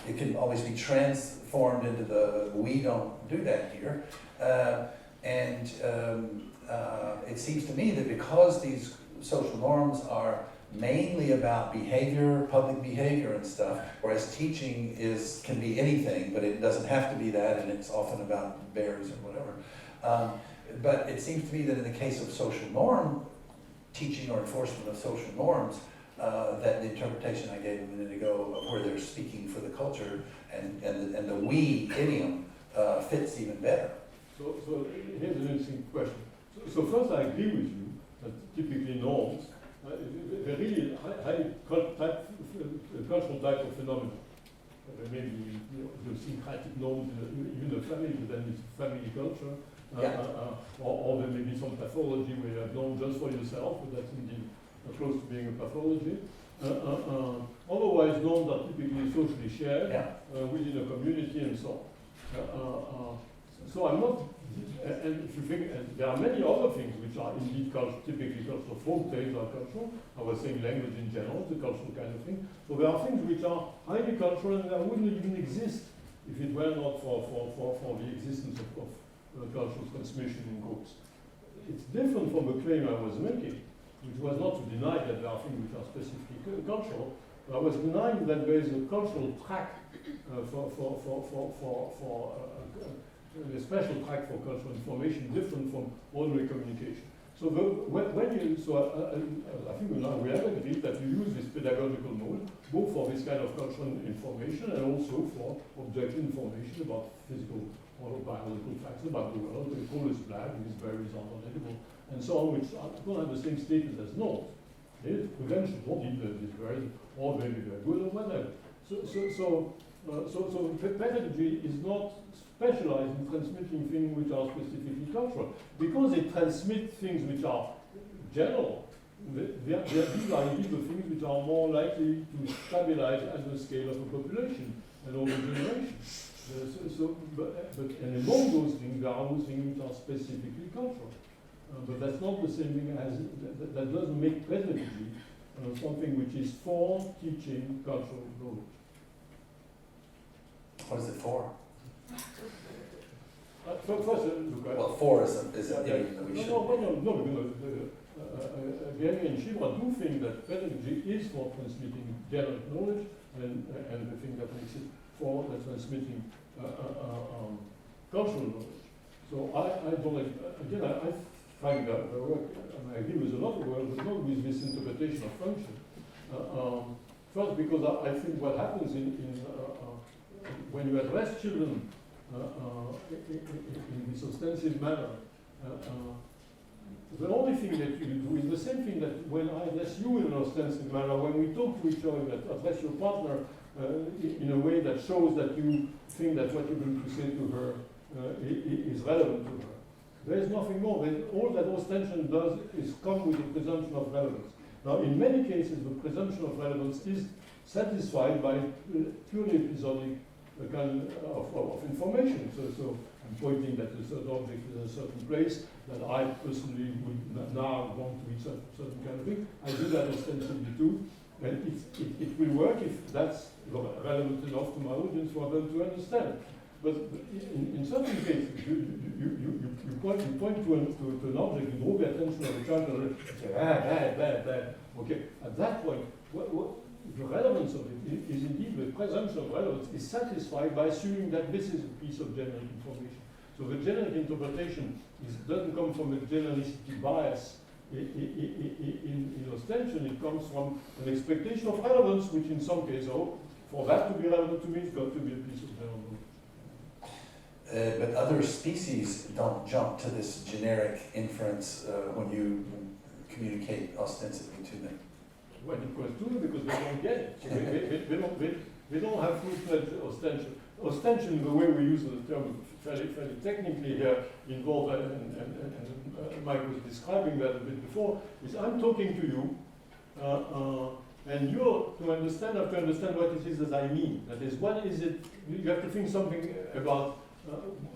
it can always be transformed into the we don't do that here. It seems to me that because these social norms are mainly about behavior, public behavior and stuff, whereas teaching can be anything, but it doesn't have to be that, and it's often about berries or whatever. But it seems to me that in the case of social norm teaching or enforcement of social norms, that the interpretation I gave a minute ago of where they're speaking for the culture and the we idiom fits even better. So here's an interesting question. So first, I agree with you that typically norms, they're really high cultural type of phenomena. Maybe idiosyncratic norms in the family, but then it's family culture. Or there may be some pathology where you have norms just for yourself, but that's indeed close to being a pathology. Otherwise, norms are typically socially shared within a community and so on. So I'm not, and if you think, and there are many other things which are indeed typically cultural. Folk tales are cultural. I was saying language in general is a cultural kind of thing. So there are things which are highly cultural and that wouldn't even exist if it were not for the existence of cultural transmission in groups. It's different from the claim I was making, which was not to deny that there are things which are specifically cultural. I was denying that there is a cultural track a special track for cultural information different from ordinary communication. So I think we have agreed that you use this pedagogical mode both for this kind of cultural information and also for objective information about physical or biological facts about the world. The coal is black, these berries are not edible, and so on, which don't have the same status as norms. Prudential don't eat these berries, or maybe they're good or whatever. So pedagogy is not specialized in transmitting things which are specifically cultural. Because they transmit things which are general, these are indeed the things which are more likely to stabilize at the scale of a population and over generations. And among those things, there are those things which are specifically cultural. But that's not the same thing as, that doesn't make pedagogy something which is for teaching cultural knowledge. What is it for? First, look, well, for is an idiom that we should. No, Gary and Shibra do think that pedagogy is for transmitting general knowledge, and the thing that makes it for transmitting cultural knowledge. So I don't like, again, I find that the work, and I agree with a lot of work, but not with this interpretation of function. First, because I think what happens when you address children in this ostensive manner, the only thing that you do is the same thing that when I address you in an ostensive manner, when we talk to each other, that address your partner in a way that shows that you think that what you're going to say to her is relevant to her. There is nothing more. All that ostension does is come with the presumption of relevance. Now, in many cases, the presumption of relevance is satisfied by purely episodic kind of information. So I'm pointing that a certain object is in a certain place, that I personally would now want to eat certain kind of thing. I do that ostensibly too, and it will work if that's relevant enough to my audience for them to understand. But in certain cases, you point to an object, you draw the attention of the child, and say, bad. Okay, at that point, the relevance of it is indeed the presumption of relevance is satisfied by assuming that this is a piece of generic information. So the generic interpretation doesn't come from a genericity bias in ostension, it comes from an expectation of relevance, which in some cases, for that to be relevant to me, it's got to be a piece of general knowledge. But other species don't jump to this generic inference when you communicate ostensibly to them. Well, of course, too, because they don't get it. They don't have full-fledged ostension. Ostension, the way we use the term fairly technically here, involved, and Mike was describing that a bit before, is I'm talking to you, and you have to understand what it is that I mean. That is, what is it, you have to think something about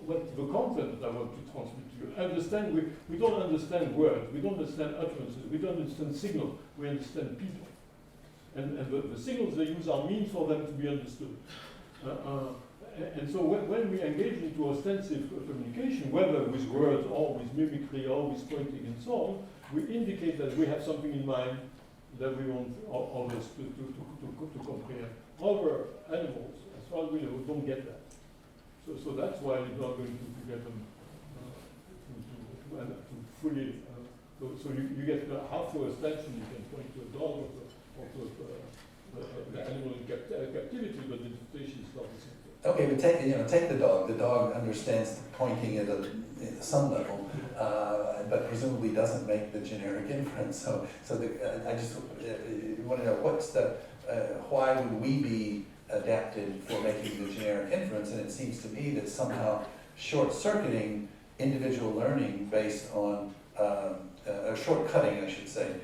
what the content that I want to transmit to you. Understand, we don't understand words, we don't understand utterances, we don't understand signals, we understand people. And the signals they use are means for them to be understood. And so when we engage into ostensive communication, whether with words or with mimicry or with pointing and so on, we indicate that we have something in mind that we want others to comprehend. Other animals, as far as we know, don't get that. So that's why you're not going to get them to fully So you get half your attention, you can point to a dog or to the animal in captivity, but the dissertation is not the same thing. Okay, but take the dog. The dog understands pointing at some level, but presumably doesn't make the generic inference. So I just want to know why would we be adapted for making the generic inference? And it seems to me that somehow short-circuiting individual learning based on short-cutting, I should say,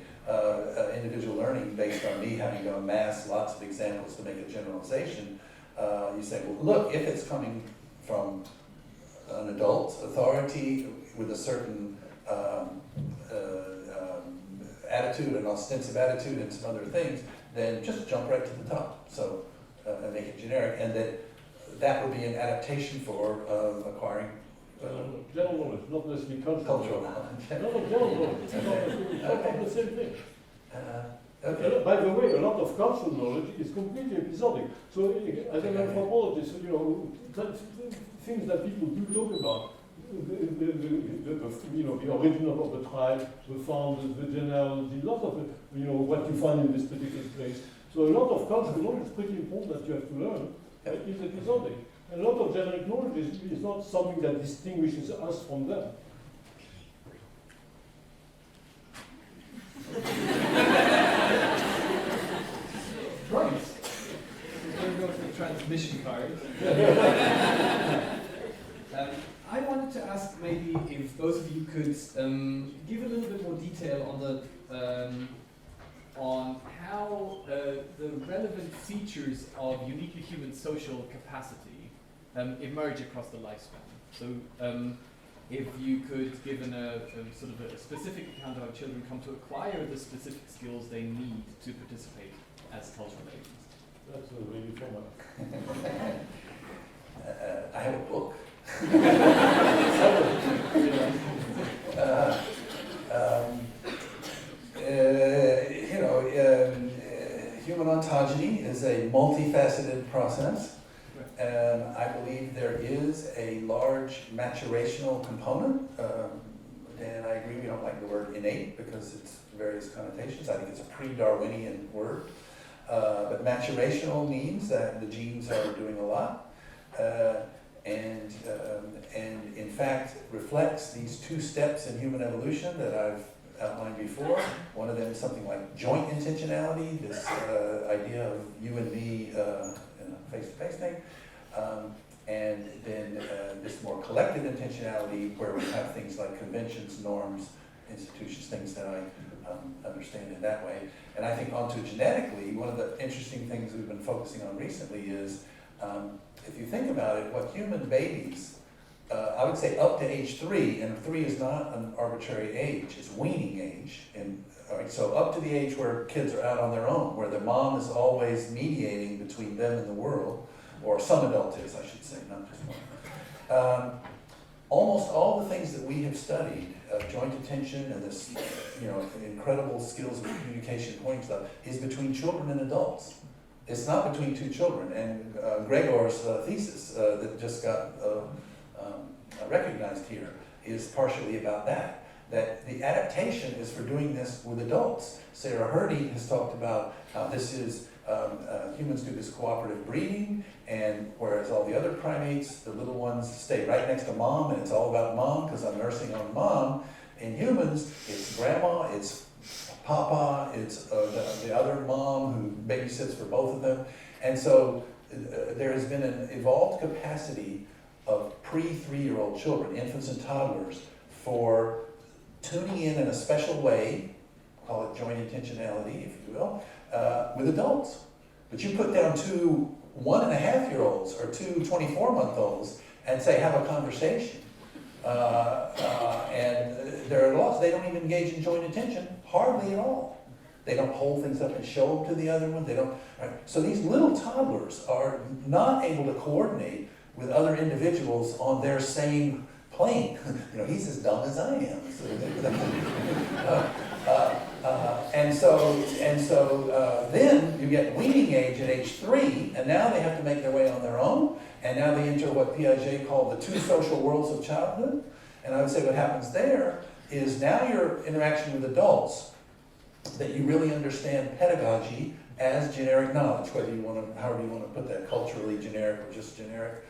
individual learning based on me having to amass lots of examples to make a generalization. You say, well, look, if it's coming from an adult authority with a certain attitude, an ostensive attitude, and some other things, then just jump right to the top. So and make it generic, and that would be an adaptation for acquiring general knowledge, not necessarily cultural knowledge. No, general knowledge. It's not the same thing. Okay. By the way, a lot of cultural knowledge is completely episodic. So, as an anthropologist, things that people do talk about, the origin of the tribe, the founders, the genealogy, lots of what you find in this particular place. So a lot of cultural knowledge is pretty important that you have to learn. Is episodic. And a lot of generic knowledge is not something that distinguishes us from them. Right. We're going to go for the transmission card. I wanted to ask maybe if both of you could give a little bit more detail on how the relevant features of uniquely human social capacity emerge across the lifespan. So if you could give a sort of a specific account of how children come to acquire the specific skills they need to participate as cultural agents. That's a really fun one. I have a book. Human ontogeny is a multifaceted process, and I believe there is a large maturational component. Dan, I agree, we don't like the word innate because it's various connotations. I think it's a pre-Darwinian word. But maturational means that the genes are doing a lot, and in fact reflects these two steps in human evolution that I've outlined before. One of them is something like joint intentionality, this idea of you and me in a face-to-face thing, and then this more collective intentionality where we have things like conventions, norms, institutions, things that I understand in that way. And I think ontogenetically, one of the interesting things we've been focusing on recently is, if you think about it, what human babies, I would say up to age 3, and 3 is not an arbitrary age, it's weaning age. All right, so up to the age where kids are out on their own, where their mom is always mediating between them and the world, or some adult is, I should say, not just one. Almost all the things that we have studied, joint attention and this, incredible skills of communication, pointing stuff, is between children and adults. It's not between two children. And Gregor's thesis that just got recognized here is partially about that. That the adaptation is for doing this with adults. Sarah Hurdy has talked about how this is, humans do this cooperative breeding, and whereas all the other primates, the little ones stay right next to mom, and it's all about mom because I'm nursing on mom. In humans, it's grandma, it's papa, it's the other mom who babysits for both of them. And so there has been an evolved capacity of pre-3-year-old children, infants and toddlers, for tuning in a special way, call it joint intentionality, if you will, with adults. But you put down 2 1.5-year-olds or 2 24-month-olds and say, have a conversation. And there are lots, they don't even engage in joint attention, hardly at all. They don't hold things up and show them to the other one. They don't. Right? So these little toddlers are not able to coordinate with other individuals on their same plane. He's as dumb as I am. So, then you get weaning age at age 3, and now they have to make their way on their own, and now they enter what Piaget called the 2 social worlds of childhood. And I would say what happens there is now your interaction with adults, that you really understand pedagogy as generic knowledge, whether you want to, however you want to put that, culturally generic or just generic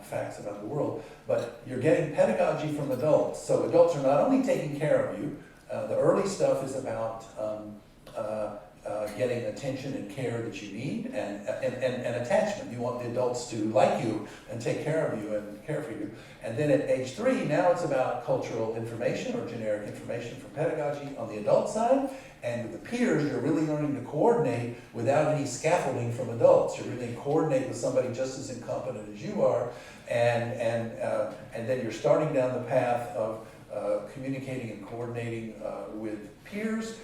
facts about the world. But you're getting pedagogy from adults. So adults are not only taking care of you, the early stuff is about getting attention and care that you need, and attachment. You want the adults to like you and take care of you and care for you. And then at age 3, now it's about cultural information or generic information for pedagogy on the adult side. And with the peers, you're really learning to coordinate without any scaffolding from adults. You're really coordinate with somebody just as incompetent as you are, and then you're starting down the path of communicating and coordinating with peers,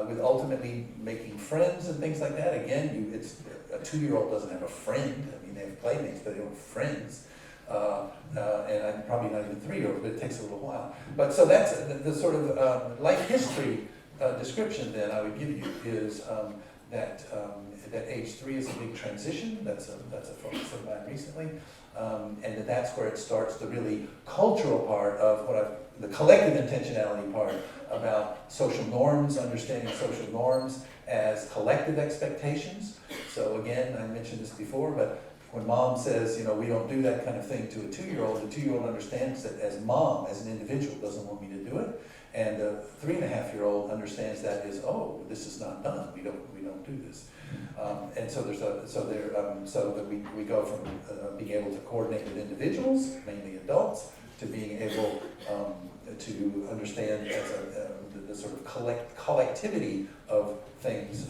with ultimately making friends and things like that. Again, it's a 2-year-old doesn't have a friend. I mean, they have playmates, but they don't have friends. And I'm probably not even 3-year-old, but it takes a little while. But so that's the sort of life history description then I would give you is that age 3 is a big transition. That's a focus of mine recently, and that's where it starts the really cultural part of the collective intentionality part about social norms, understanding social norms as collective expectations. So again, I mentioned this before, but when mom says, we don't do that kind of thing to a 2-year-old, the 2-year-old understands that as mom, as an individual, doesn't want me to do it. And the 3.5-year-old understands that is, oh, this is not done. We don't do this. And so so that we go from being able to coordinate with individuals, mainly adults, to being able to understand as the sort of collectivity of things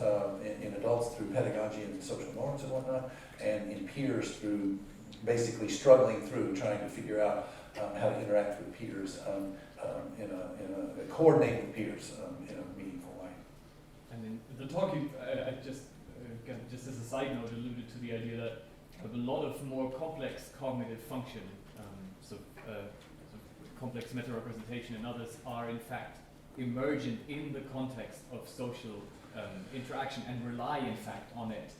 in adults through pedagogy and social norms and whatnot, and in peers through basically struggling through trying to figure out how to interact with peers, coordinate with peers in a meaningful way. And in the talk, I just as a side note, alluded to the idea that a lot of more complex cognitive function, complex meta-representation and others are in fact emergent in the context of social interaction and rely in fact on it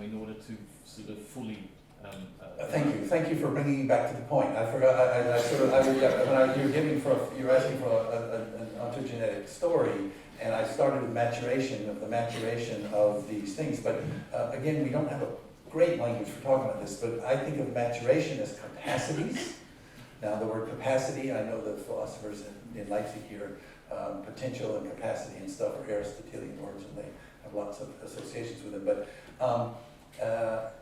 in order to sort of fully Thank you for bringing me back to the point. I forgot. You were asking for an ontogenetic story, and I started with the maturation of these things. But again, we don't have a great language for talking about this. But I think of maturation as capacities. Now, the word capacity, I know the philosophers in Leipzig here, potential and capacity and stuff are Aristotelian words, and they have lots of associations with them. But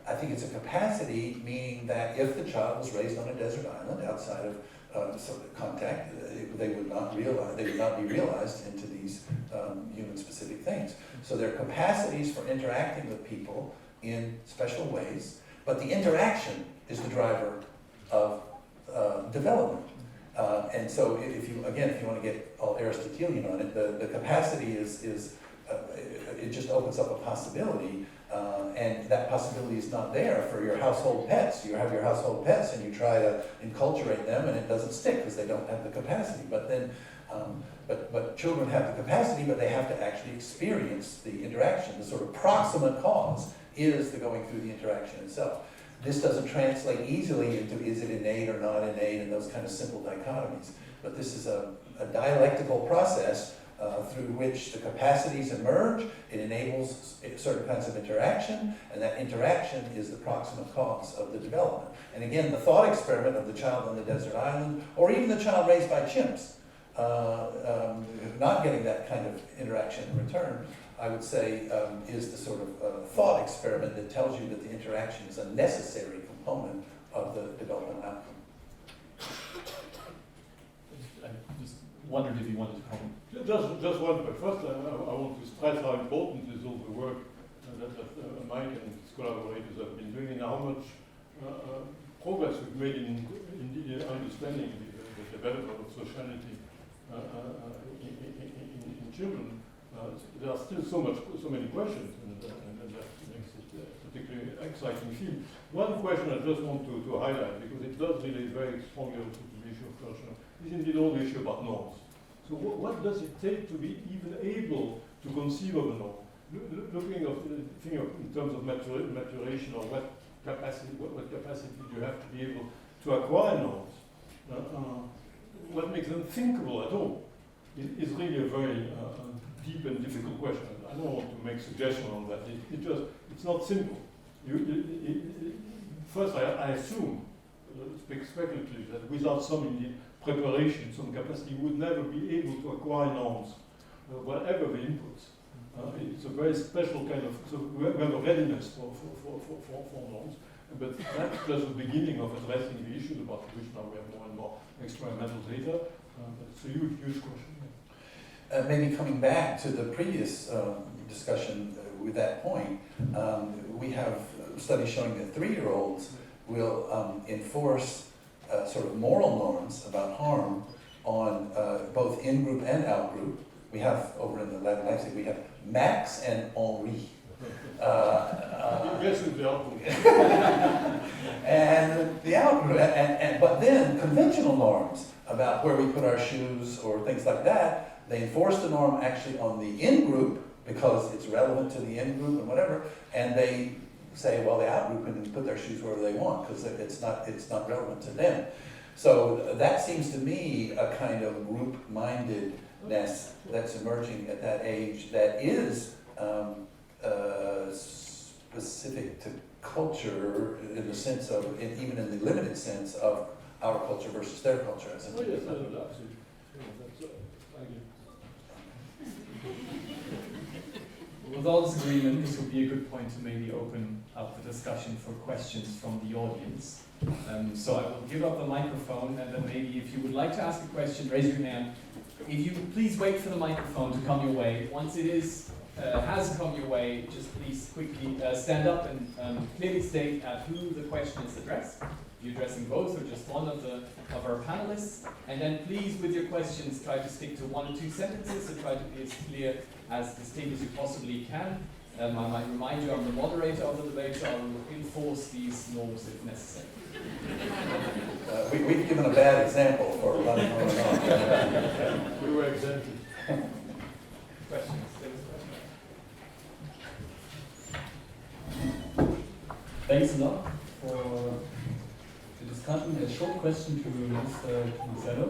I think it's a capacity, meaning that if the child was raised on a desert island outside of sort of contact, they would not be realized into these human-specific things. So there are capacities for interacting with people in special ways, but the interaction is the driver of development. And so if you want to get all Aristotelian on it, the capacity is it just opens up a possibility. And that possibility is not there for your household pets. You have your household pets and you try to enculturate them and it doesn't stick because they don't have the capacity. But then, but children have the capacity, but they have to actually experience the interaction. The sort of proximate cause is the going through the interaction itself. This doesn't translate easily into is it innate or not innate and those kind of simple dichotomies. But this is a dialectical process through which the capacities emerge. It enables certain kinds of interaction, and that interaction is the proximate cause of the development. And again, the thought experiment of the child on the desert island, or even the child raised by chimps, not getting that kind of interaction in return, I would say is the sort of thought experiment that tells you that the interaction is a necessary component of the developmental outcome. I just wondered if you wanted to comment. Just one, but first I want to stress how important is all the work that Mike and his collaborators have been doing, and how much progress we've made in understanding the development of sociality in children. There are still so many questions, and that makes it a particularly exciting field. One question I just want to highlight, because it does relate very strongly to the issue of culture, is indeed all the issue about norms. So what does it take to be even able to conceive of a norm? Looking at the thing in terms of maturation, or what capacity do you have to be able to acquire norms? What makes them thinkable at all? is really a very deep and difficult question. I don't want to make suggestions on that. It's not simple. First, I assume, speculatively, that without some indeed preparation, some capacity, you would never be able to acquire norms, whatever the inputs. It's a very special kind of, so we have a readiness for norms, but that's just the beginning of addressing the issues about which now we have more and more experimental data. It's a huge question. Maybe coming back to the previous discussion with that point, we have studies showing that 3-year-olds will enforce sort of moral norms about harm on both in-group and out-group. We have, over in the lab in Leipzig, we have Max and Henri. Yes, the outgroup. And the out-group, but then conventional norms about where we put our shoes or things like that, they enforce the norm actually on the in-group because it's relevant to the in-group and whatever, and they say, well, the out-group can put their shoes wherever they want because it's not relevant to them. So that seems to me a kind of group-mindedness that's emerging at that age that is specific to culture in the sense of, even in the limited sense of our culture versus their culture. As Oh yes, absolutely. With all this agreement, this would be a good point to maybe open up the discussion for questions from the audience. So I will give up the microphone, and then maybe if you would like to ask a question, raise your hand. If you could please wait for the microphone to come your way. Once it has come your way, just please quickly stand up and clearly state at who the question is addressed. You're addressing both or just one of our panelists. And then please, with your questions, try to stick to 1 or 2 sentences, so try to be as clear, as distinct as you possibly can. I might remind you I'm the moderator of the debate, so I will enforce these norms if necessary. We've given a bad example for running on and on. We were exempted. Questions? Thanks a lot for the discussion. A short question to Mr. Tomasello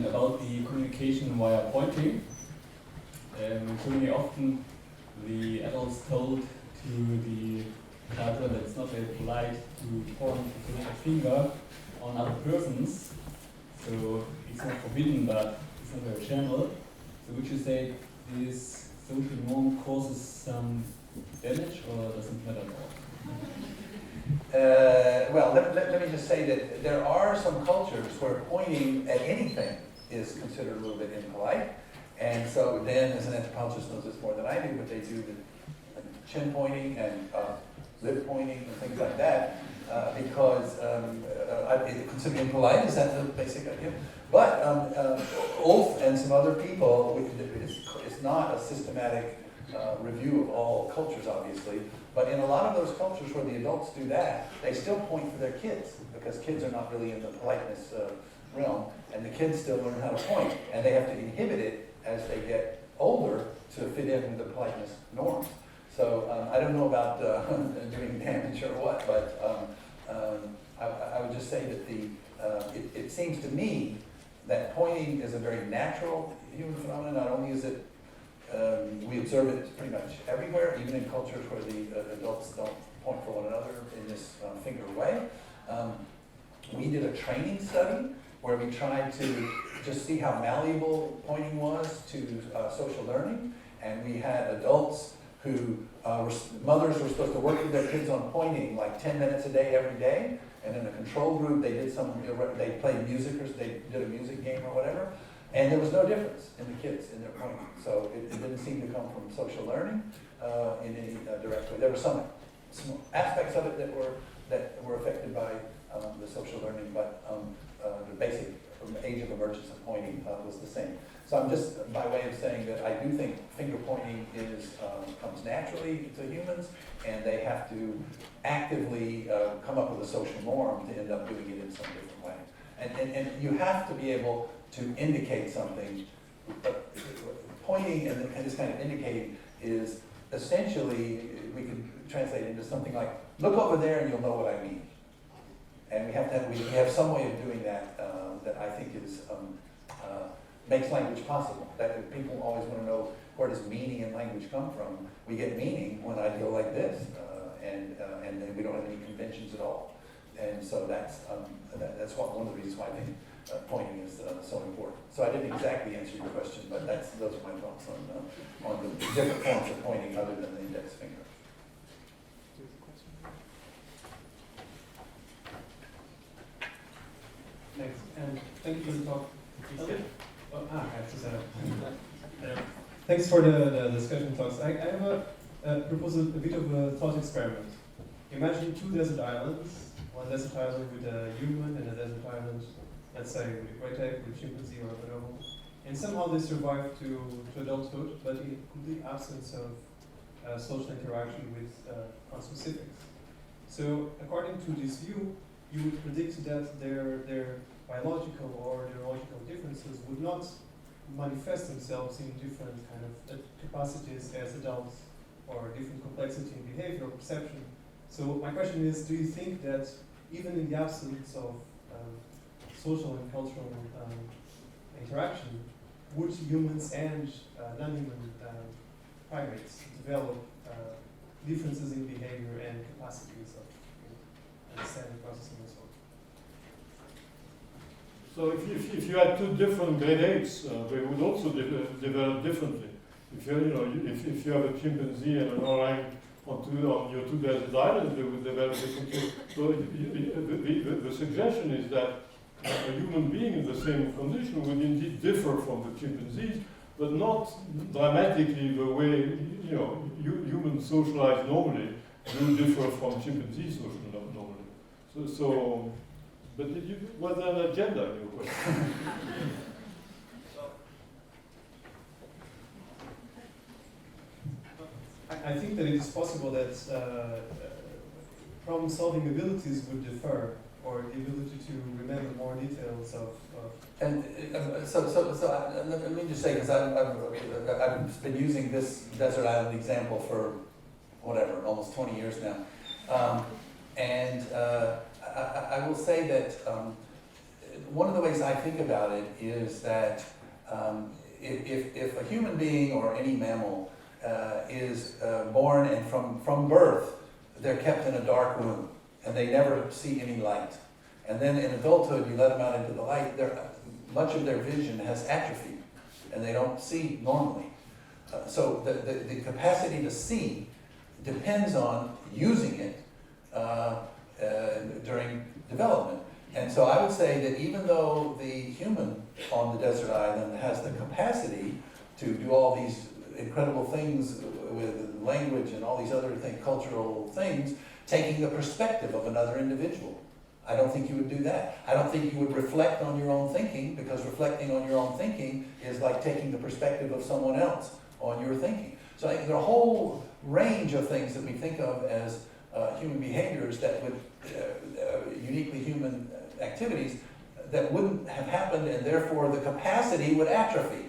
about the communication via pointing. Certainly often the adults told to the child that it's not very polite to point with a finger on other persons, so it's not forbidden, but it's not very general. So would you say this social norm causes some damage, or doesn't matter at all? Well, let me just say that there are some cultures where pointing at anything is considered a little bit impolite. And so Dan, as an anthropologist, knows this more than I do, but they do the chin pointing and lip pointing and things like that because considered impolite. Is that the basic idea? But Ulf and some other people, it's not a systematic review of all cultures, obviously. But in a lot of those cultures where the adults do that, they still point for their kids because kids are not really in the politeness realm, and the kids still learn how to point, and they have to inhibit it as they get older to fit in with the politeness norms. So I don't know about doing damage or what, but I would just say that it seems to me that pointing is a very natural human phenomenon. Not only is it we observe it pretty much everywhere, even in cultures where the adults don't point for one another in this finger way. We did a training study where we tried to just see how malleable pointing was to social learning, and we had adults who mothers were supposed to work with their kids on pointing like 10 minutes a day every day, and in a control group they did they played music or they did a music game or whatever. And there was no difference in the kids in their pointing. So it didn't seem to come from social learning in any direct way. There were some aspects of it that were affected by the social learning, but the basic age of emergence of pointing was the same. So I'm just by way of saying that I do think finger pointing comes naturally to humans, and they have to actively come up with a social norm to end up doing it in some different way. And you have to be able to indicate something. Pointing and this kind of indicating is essentially, we could translate it into something like, look over there and you'll know what I mean. And we have some way of doing that that I think is makes language possible. That people always want to know, where does meaning in language come from? We get meaning when I go like this, and then we don't have any conventions at all. And so that's one of the reasons why I think pointing is so important. So I didn't exactly answer your question, but those are my thoughts on the different forms of pointing other than the index finger. Thanks, and thank you for the talk. I have to set up. Thanks for the discussion talks. I have propose a bit of a thought experiment. Imagine two desert islands. One desert island with a human and a desert island, let's say, with a great ape, with a chimpanzee or a bonobo. And somehow they survive to adulthood, but in complete absence of social interaction with conspecifics. So according to this view, you would predict that their biological or neurological differences would not manifest themselves in different kind of capacities as adults or different complexity in behavior or perception. So my question is, do you think that even in the absence of social and cultural interaction, would humans and non-human primates develop differences in behavior and capacities of understanding, processing, and so on? So if you had two different great apes, they would also develop differently. If you have a chimpanzee and an orang on your two desert islands, they would develop differently. So the suggestion is that a human being in the same condition would indeed differ from the chimpanzees, but not dramatically the way humans socialize normally do differ from chimpanzees socialize normally. But was there an agenda in your question? I think that it is possible that problem-solving abilities would differ, or the ability to remember more details of. And so let me just say, because I've been using this desert island example for whatever, almost 20 years now, and I will say that one of the ways I think about it is that if a human being or any mammal is born and from birth, they're kept in a dark room and they never see any light. And then in adulthood, you let them out into the light, much of their vision has atrophied and they don't see normally. So the capacity to see depends on using it during development. And so I would say that even though the human on the desert island has the capacity to do all these incredible things with language and all these other cultural things, taking the perspective of another individual, I don't think you would do that. I don't think you would reflect on your own thinking, because reflecting on your own thinking is like taking the perspective of someone else on your thinking. So I think there are a whole range of things that we think of as human behaviors that would, uniquely human activities, that wouldn't have happened, and therefore the capacity would atrophy.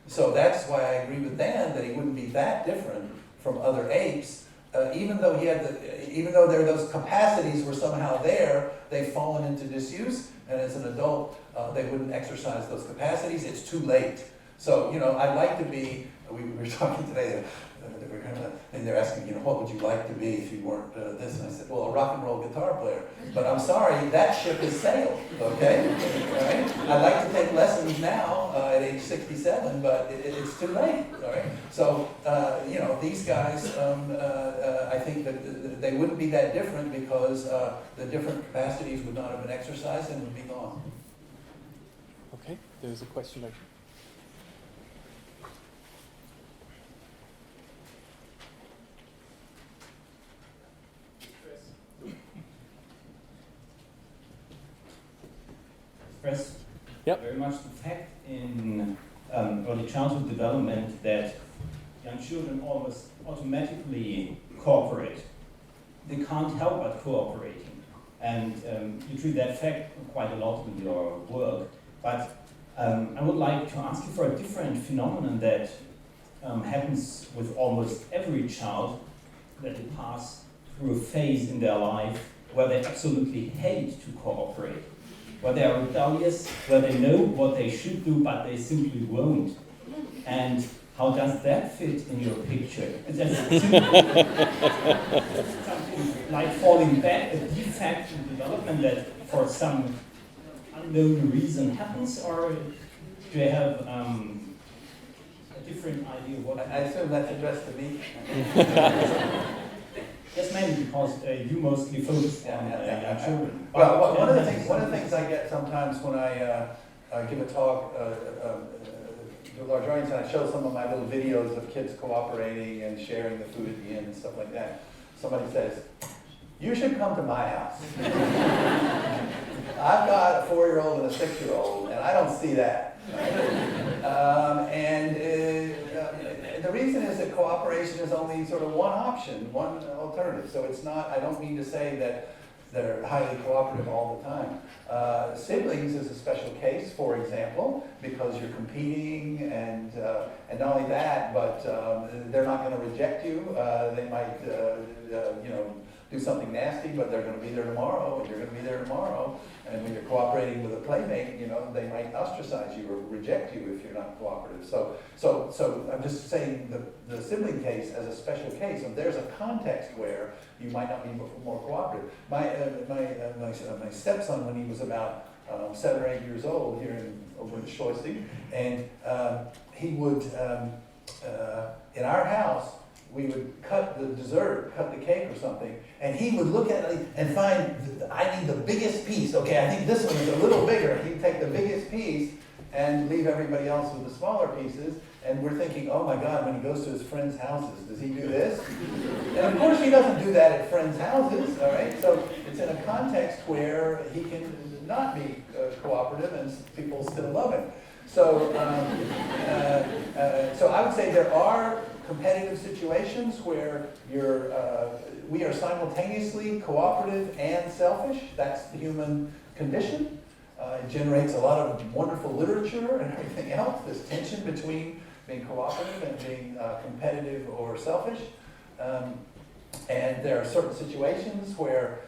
So that's why I agree with Dan that he wouldn't be that different from other apes, even though those capacities were somehow there, they've fallen into disuse, and as an adult, they wouldn't exercise those capacities. It's too late. So, I'd like to be, we were talking today, and they're asking, what would you like to be if you weren't this? And I said, well, a rock and roll guitar player. But I'm sorry, that ship has sailed, okay? Right? I'd like to take lessons now at age 67, but it's too late, all right? So, these guys, I think that they wouldn't be that different because the different capacities would not have been exercised and would be gone. Okay, there's a question over. Express Yep. very much the fact in early childhood development that young children almost automatically cooperate. They can't help but cooperating. And you treat that fact quite a lot in your work. But I would like to ask you for a different phenomenon that happens with almost every child, that they pass through a phase in their life where they absolutely hate to cooperate. where they are rebellious, where they know what they should do, but they simply won't. And how does that fit in your picture? Is that something like falling back, a defect in development that for some unknown reason happens, or do you have a different idea of what? I assume that's addressed to me. Yes, mainly because you mostly focus on young children. Well, one of the things I get sometimes when I give a talk to a large audience, and I show some of my little videos of kids cooperating and sharing the food at the end and stuff like that. Somebody says, "You should come to my house." I've got a 4-year-old and a 6-year-old, and I don't see that. The reason is that cooperation is only sort of one option, one alternative. So it's not, I don't mean to say that they're highly cooperative all the time. Siblings is a special case, for example, because you're competing, and not only that, but they're not going to reject you. They might, do something nasty, but they're going to be there tomorrow, and you're going to be there tomorrow. And when you're cooperating with a playmate, they might ostracize you or reject you if you're not cooperative. So I'm just saying the sibling case as a special case. And there's a context where you might not be more cooperative. My stepson, when he was about 7 or 8 years old, here over in Schleusig, and he would in our house, we would cut the dessert, cut the cake or something, and he would look at it and find, I need the biggest piece. Okay, I think this one is a little bigger. He'd take the biggest piece and leave everybody else with the smaller pieces. And we're thinking, oh my God, when he goes to his friends' houses, does he do this? And of course he doesn't do that at friends' houses, all right? So it's in a context where he can not be cooperative and people still love him. So, so I would say there are competitive situations where we are simultaneously cooperative and selfish. That's the human condition. It generates a lot of wonderful literature and everything else, this tension between being cooperative and being competitive or selfish. And there are certain situations where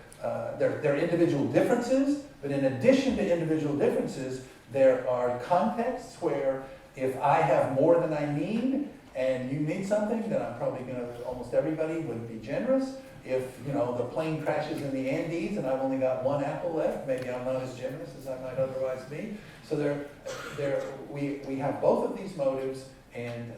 there are individual differences, but in addition to individual differences, there are contexts where if I have more than I need, and you need something, then I'm probably going to, almost everybody would be generous. If, the plane crashes in the Andes and I've only got one apple left, maybe I'm not as generous as I might otherwise be. So we have both of these motives, and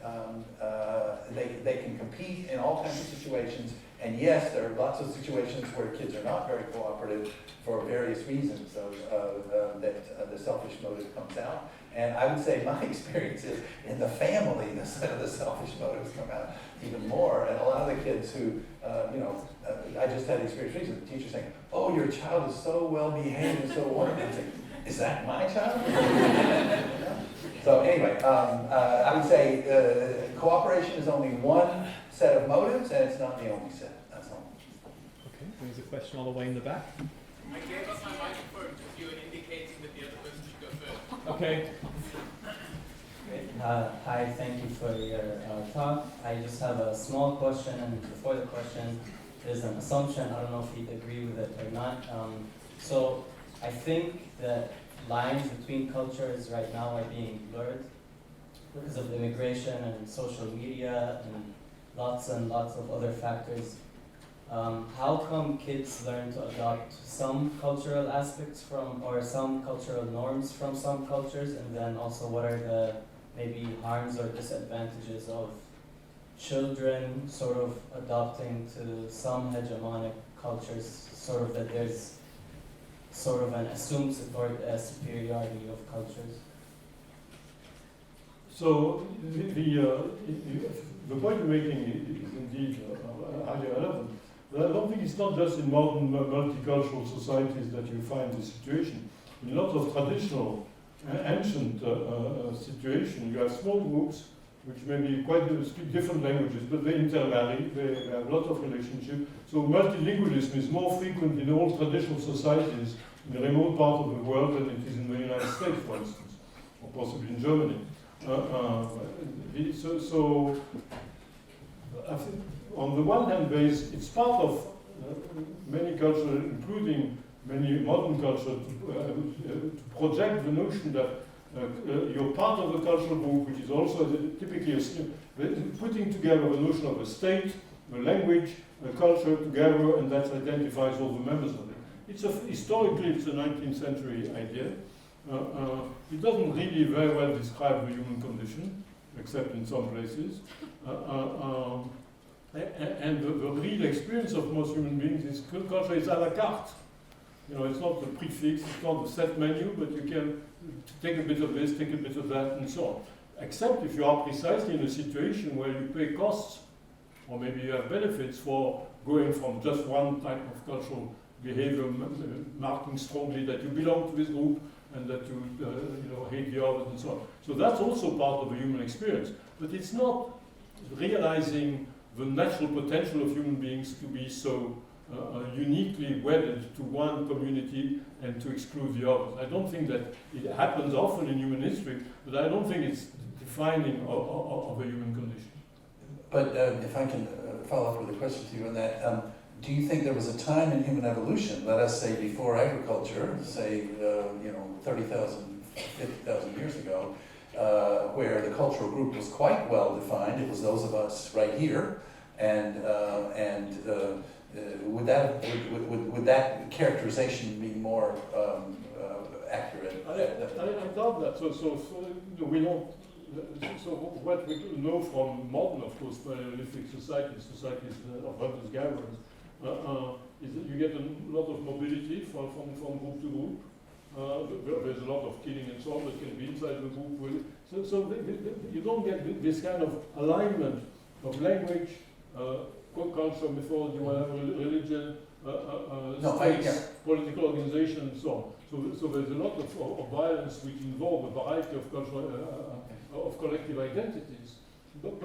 they can compete in all kinds of situations. And yes, there are lots of situations where kids are not very cooperative for various reasons that the selfish motive comes out. And I would say my experience is in the family, the selfish motives come out even more. And a lot of the kids who, I just had the experience recently, the teacher saying, "Oh, your child is so well behaved and so wonderful." I'm saying, "Is that my child?" So anyway, I would say cooperation is only one set of motives, and it's not the only set. That's all. Okay, there's a question all the way in the back. I gave up my microphone because you were indicating that the other person should go first. Okay. Hi, thank you for your talk. I just have a small question, and before the question, there's an assumption. I don't know if you'd agree with it or not. So I think that lines between cultures right now are being blurred because of immigration and social media and lots of other factors. How come kids learn to adopt some cultural aspects from, or some cultural norms from some cultures, and then also what are the maybe harms or disadvantages of children sort of adopting to some hegemonic cultures, sort of that there's sort of an assumed superiority of cultures? So the point you're making is indeed highly relevant. But I don't think it's not just in modern multicultural societies that you find this situation. In lots of traditional, ancient situations, you have small groups which may be quite speak different languages, but they intermarry, they have lots of relationships. So multilingualism is more frequent in all traditional societies in the remote part of the world than it is in the United States, for instance, or possibly in Germany. So I think on the one hand, it's part of many cultures, including many modern cultures to project the notion that you're part of a cultural group, which is also typically putting together the notion of a state, a language, a culture together, and that identifies all the members of it. Historically, it's a 19th century idea. It doesn't really very well describe the human condition, except in some places. And the real experience of most human beings is culture is à la carte. You know, it's not the prefix, it's not the set menu, but you can take a bit of this, take a bit of that, and so on. Except if you are precisely in a situation where you pay costs, or maybe you have benefits for going from just one type of cultural behavior, marking strongly that you belong to this group and that you hate the others and so on. So that's also part of the human experience. But it's not realizing the natural potential of human beings to be so uniquely wedded to one community and to exclude the others. I don't think that it happens often in human history, but I don't think it's defining of a human condition. But if I can follow up with a question to you on that, do you think there was a time in human evolution, let us say before agriculture, say 30,000, 50,000 years ago, where the cultural group was quite well defined? It was those of us right here, and would that characterization be more accurate? I doubt that. So we don't. So what we know from modern, of course, Paleolithic societies of hunters gatherers, is that you get a lot of mobility from group to group. There's a lot of killing and so on that can be inside the group. So you don't get this kind of alignment of language, culture, mythology, whatever, religion, states, political organization, and so on. So there's a lot of violence which involve a variety of cultural, of collective identities. But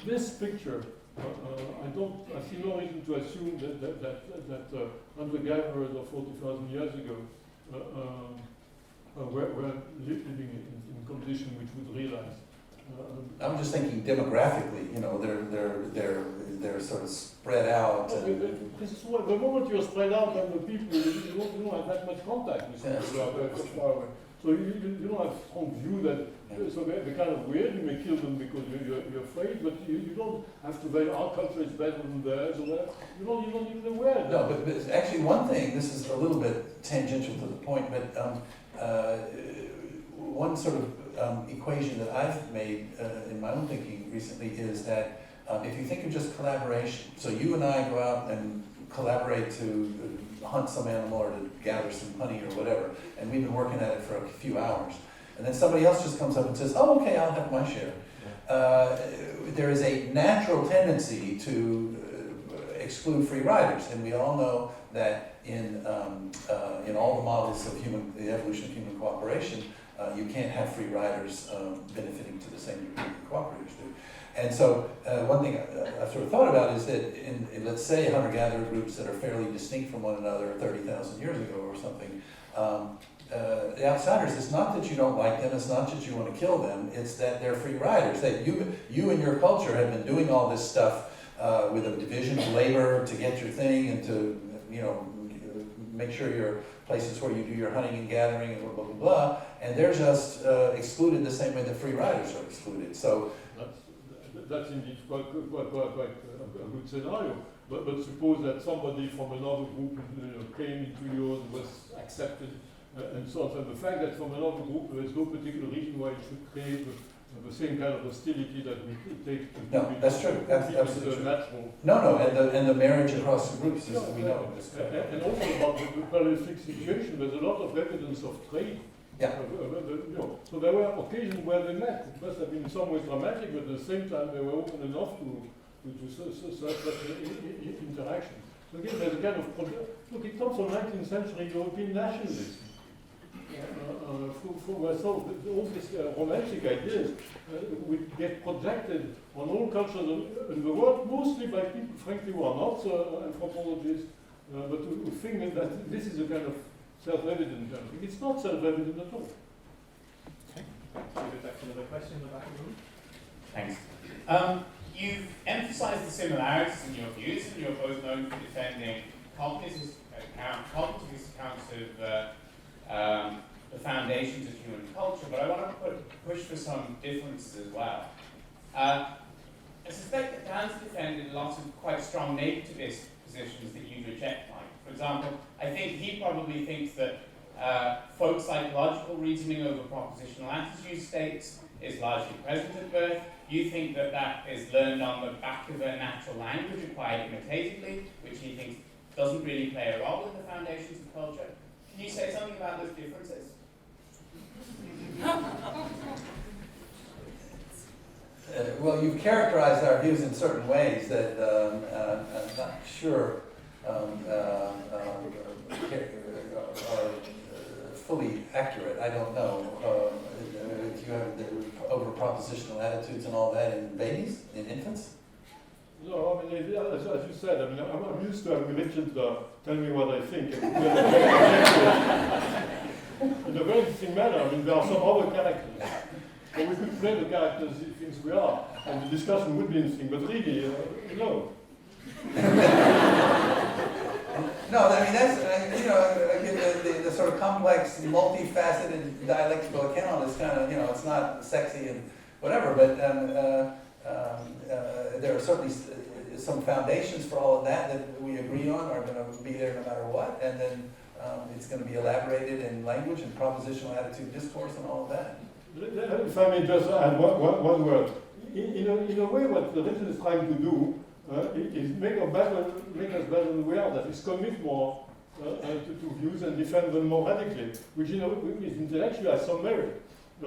this picture, I see no reason to assume that hunter-gatherers of 40,000 years ago were living in conditions which would realize. I'm just thinking demographically, they're sort of spread out. This is the moment you're spread out and the people, you don't have that much contact with people who are very far away. So you don't have a strong view that, so they're kind of weird, you may kill them because you're afraid, but you don't have to say our culture is better than theirs or whatever. You don't even aware. No, but actually one thing, this is a little bit tangential to the point, but one sort of equation that I've made in my own thinking recently is that if you think of just collaboration, so you and I go out and collaborate to hunt some animal or to gather some honey or whatever, and we've been working at it for a few hours, and then somebody else just comes up and says, oh, okay, I'll have my share. There is a natural tendency to exclude free riders, and we all know that in all the models of the evolution of human cooperation, you can't have free riders benefiting to the same degree that cooperators do. And so one thing I've sort of thought about is that in let's say, hunter-gatherer groups that are fairly distinct from one another 30,000 years ago or something, the outsiders, it's not that you don't like them, it's not that you want to kill them, it's that they're free riders. That you and your culture have been doing all this stuff with a division of labor to get your thing and to, make sure your places where you do your hunting and gathering and blah, blah, blah, and they're just excluded the same way the free riders are excluded. So that's indeed quite a good scenario. But suppose that somebody from another group came into yours, was accepted, and so on. So the fact that from another group there is no particular reason why it should create the same kind of hostility that we take to no, that's true. That's absolutely natural. No, and the marriage across the groups is we know. And also about the Paleolithic situation, there's a lot of evidence of trade. Yeah. So there were occasions where they met. It must have been in some ways dramatic, but at the same time they were open enough to such interaction. So again, there's a kind of look. It comes from 19th century European nationalism. All these romantic ideas would get projected on all cultures in the world, mostly by people, frankly, who are not anthropologists, but who think that this is a kind of self-evident. It's not self-evident at all. Okay. Maybe back to another question in the back of the room. Thanks. You've emphasised the similarities in your views, and you're both known for defending cognitive accounts of the foundations of human culture, but I want to push for some differences as well. I suspect that Dan's defended lots of quite strong nativist positions that you reject, Mike. For example, I think he probably thinks that folk psychological reasoning over propositional attitude states is largely present at birth. You think that that is learned on the back of a natural language acquired imitatively, which he thinks doesn't really play a role in the foundations of culture. Can you say something about those differences? Well, you've characterized our views in certain ways that I'm not sure are fully accurate. I don't know. If you have the over propositional attitudes and all that in babies, in infants? No, I mean, as you said, I mean, I'm used to having religions tell me what I think. In a very interesting manner, I mean, there are some other characters. So we could play the characters he thinks we are, and the discussion would be interesting, but really, no. No, I mean, that's, you know, the sort of complex, multifaceted dialectical account is kind of, you know, it's not sexy and whatever, but there are certainly some foundations for all of that we agree on are going to be there no matter what, and then it's going to be elaborated in language and propositional attitude discourse and all of that. If I may just add one word. In a way, what the religion is trying to do is make us better than we are, that is commit more to views and defend them more radically, which in a way is intellectually has some merit. I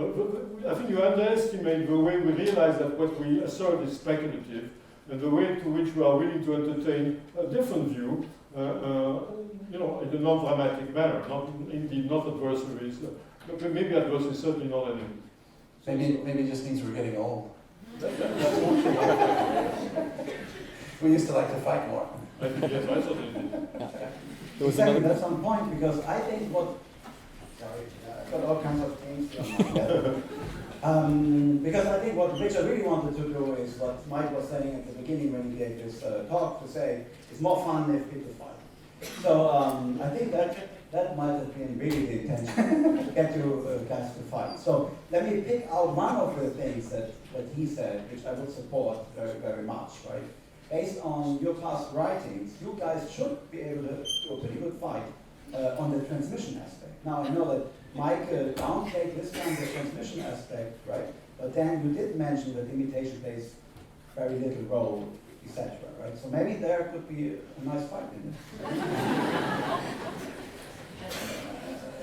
think you underestimate the way we realize that what we assert is speculative, and the way to which we are willing to entertain a different view, you know, in a non-dramatic manner, not adversaries. Maybe adversaries, certainly not enemies. Maybe it just means we're getting old. That's also We used to like to fight more. yes, I certainly did. Exactly, that's on point, because I think what... Sorry, I've got all kinds of things on my head. Because I think what Richard really wanted to do is what Mike was saying at the beginning when he gave his talk, to say it's more fun if people fight. So I think that might have been really the intention, to get you guys to fight. So let me pick out one of the things that he said, which I would support very, very much, right? Based on your past writings, you guys should be able to do a pretty good fight on the transmission aspect. Now I know that Mike downplayed this time the transmission aspect, right? But then you did mention that imitation plays very little role, etc. Right? So maybe there could be a nice fight in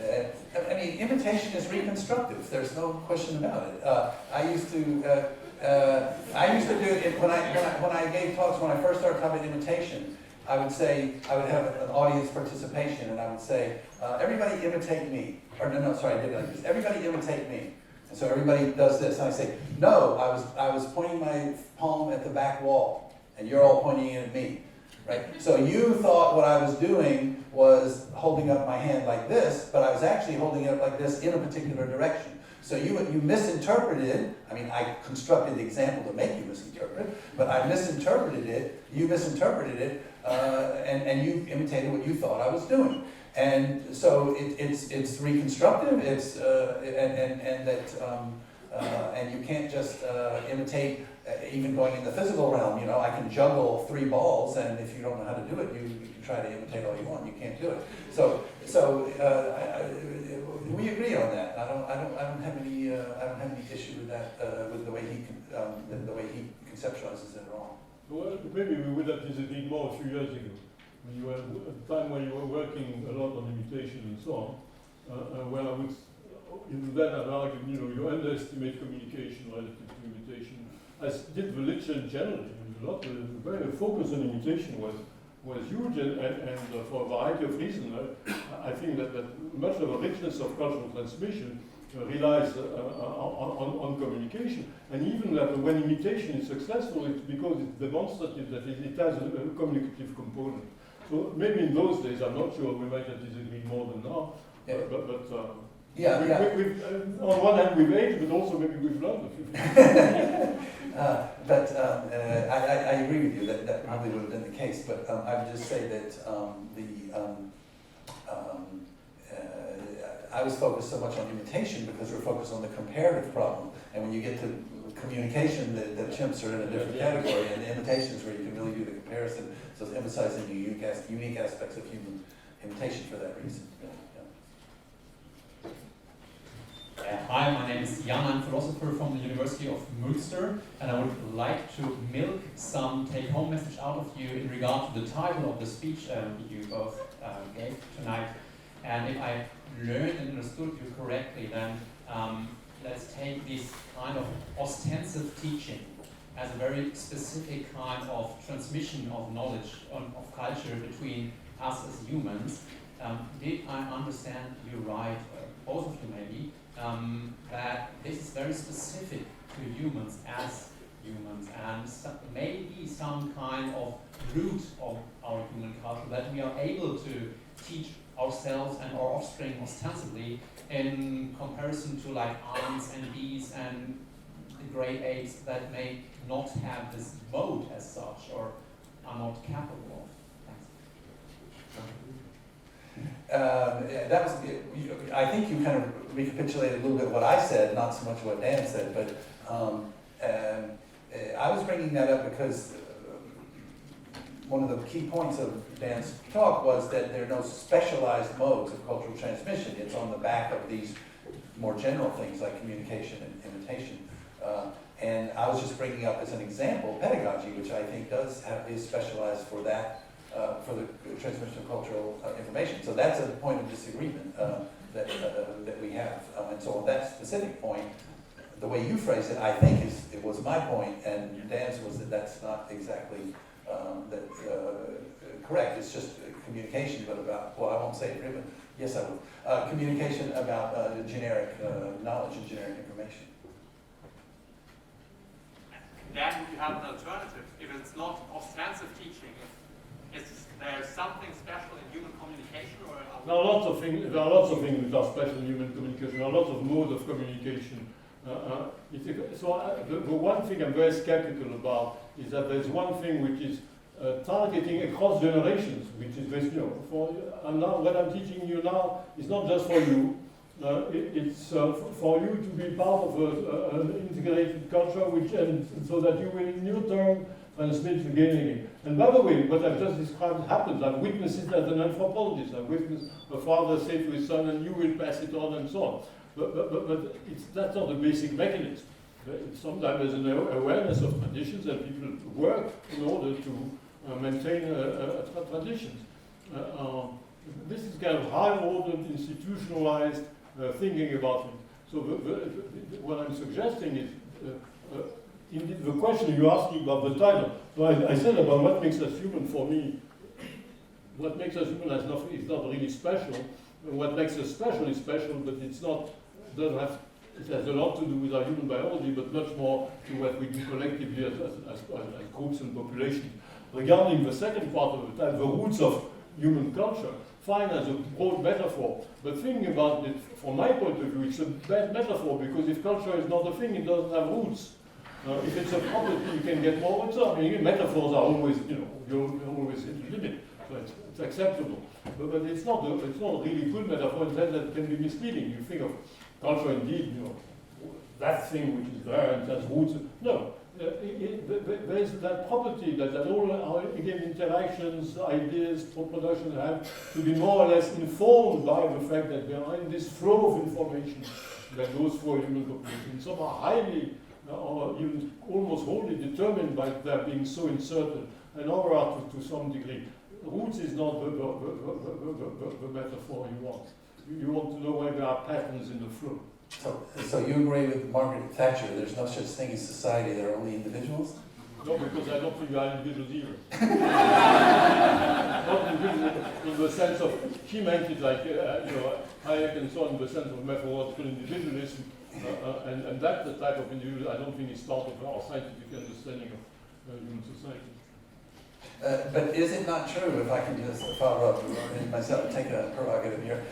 it. I mean, imitation is reconstructive. There's no question about it. I used to do it when I gave talks. When I first started talking about imitation, I would have an audience participation, and I would say, everybody imitate me. Or no, sorry, I did it like this. Everybody imitate me. And so everybody does this, and I say, no, I was pointing my palm at the back wall, and you're all pointing it at me, right? So you thought what I was doing was holding up my hand like this, but I was actually holding it up like this in a particular direction. So you misinterpreted, I mean, I constructed the example to make you misinterpret, but I misinterpreted it, you misinterpreted it, and you imitated what you thought I was doing. And so it's reconstructive, and you can't just imitate, even going in the physical realm. You know, I can juggle 3 balls, and if you don't know how to do it, you can try to imitate all you want. You can't do it. So we agree on that. I don't have any issue with that, with the way he conceptualizes it at all. Well, maybe we would have disagreed more a few years ago. When you were at the time when you were working a lot on imitation and so on, where I would, even then I'd argue, you know, you underestimate communication relative to imitation, as did religion generally. I mean, the focus on imitation was huge, and for a variety of reasons. I think that much of the richness of cultural transmission relies on communication, and even that when imitation is successful, it's because it's demonstrative, that it has a communicative component. So maybe in those days, I'm not sure, we might have disagreed more than now, Yeah. but Yeah, yeah. On one hand, we've aged, but also maybe we've learned a few things. I agree with you that probably would have been the case, but I would just say that I was focused so much on imitation because we're focused on the comparative problem. And when you get to communication, the chimps are in a different category, and the imitation is where you can really do the comparison. So it's emphasizing the unique aspects of human imitation for that reason. Hi, my name is Jan. I'm a philosopher from the University of Münster, and I would like to milk some take-home message out of you in regard to the title of the speech you both gave tonight. And if I learned and understood you correctly, then let's take this kind of ostensive teaching as a very specific kind of transmission of knowledge, of culture between us as humans. Did I understand you right, both of you maybe, that this is very specific to humans as humans, and maybe some kind of root of our human culture that we are able to teach ourselves and our offspring ostensibly in comparison to like ants and bees and the great apes that may not have this mode as such or are not capable of. That was. I think you kind of recapitulated a little bit what I said, not so much what Dan said. But I was bringing that up because one of the key points of Dan's talk was that there are no specialized modes of cultural transmission. It's on the back of these more general things like communication and imitation. And I was just bringing up as an example pedagogy, which I think is specialized for that. For the transmission of cultural information. So that's a point of disagreement that we have. And so on that specific point, the way you phrased it, I think it was my point, and Dan's was that that's not exactly correct. It's just communication, but about, well, I won't say it, but yes, I will. Communication about generic knowledge and generic information. Then you have an alternative. If it's not ostensive teaching, is there something special in human communication, or there are lots of things that are special in human communication. There are lots of modes of communication. The one thing I'm very skeptical about is that there's one thing which is targeting across generations, which is very what I'm teaching you now is not just for you. It's for you to be part of an integrated culture, so that you will in your turn transmit again. And by the way, what I've just described happens. I've witnessed it as an anthropologist. I've witnessed a father say to his son, and you will pass it on, and so on. But that's not the basic mechanism. Sometimes there's an awareness of traditions, and people work in order to maintain traditions. This is kind of high-ordered, institutionalized thinking about it. So what I'm suggesting is indeed, the question you asked me about the title. So I said about what makes us human. For me, what makes us human is not really special. What makes us special is special, but it's not. It has a lot to do with our human biology, but much more to what we do collectively as groups and populations. Regarding the second part of the title, the roots of human culture, fine as a broad metaphor. But thinking about it from my point of view, it's a bad metaphor because if culture is not a thing, it doesn't have roots. If it's a property, you can get more. Metaphors are always, you're always in the limit, so it's acceptable. But it's not really good metaphor in the sense that it can be misleading. You think of culture, indeed, that thing which is there and has roots. No, there's that property that all our interactions, ideas, production have to be more or less informed by the fact that they are in this flow of information that goes through a human population. Some are highly or even almost wholly determined by their being so inserted, and others are to some degree. Roots is not the metaphor you want. You want to know where there are patterns in the flow. So you agree with Margaret Thatcher, there's no such thing as society, there are only individuals? No, because I don't think we are individuals either. Not individuals in the sense of, she meant it like, Hayek and so on, in the sense of methodological individualism. And that's the type of individual I don't think is part of our scientific understanding of human society. But is it not true, if I can just follow up and myself take a prerogative here,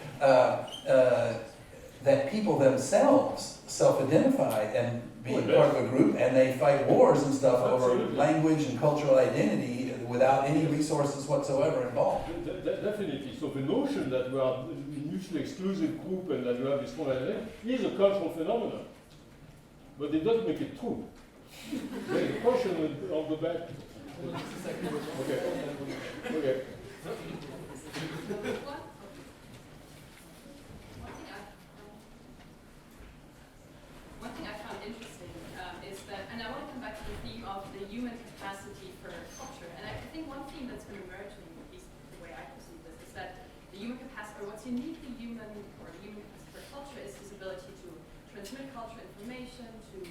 that people themselves self-identify and being part of a group, and they fight wars and stuff over language and cultural identity without any resources whatsoever involved. Definitely. So the notion that we are a mutually exclusive group and that we have this strong identity is a cultural phenomenon, but it doesn't make it true. There's a question of the back. Okay. Okay. One thing I found interesting is that, and I want to come back to the theme of the human capacity for culture, and I think one theme that's been emerging, at least the way I perceive this, is that the human capacity, or what's uniquely human, or the human capacity for culture, is this ability to transmit cultural information, to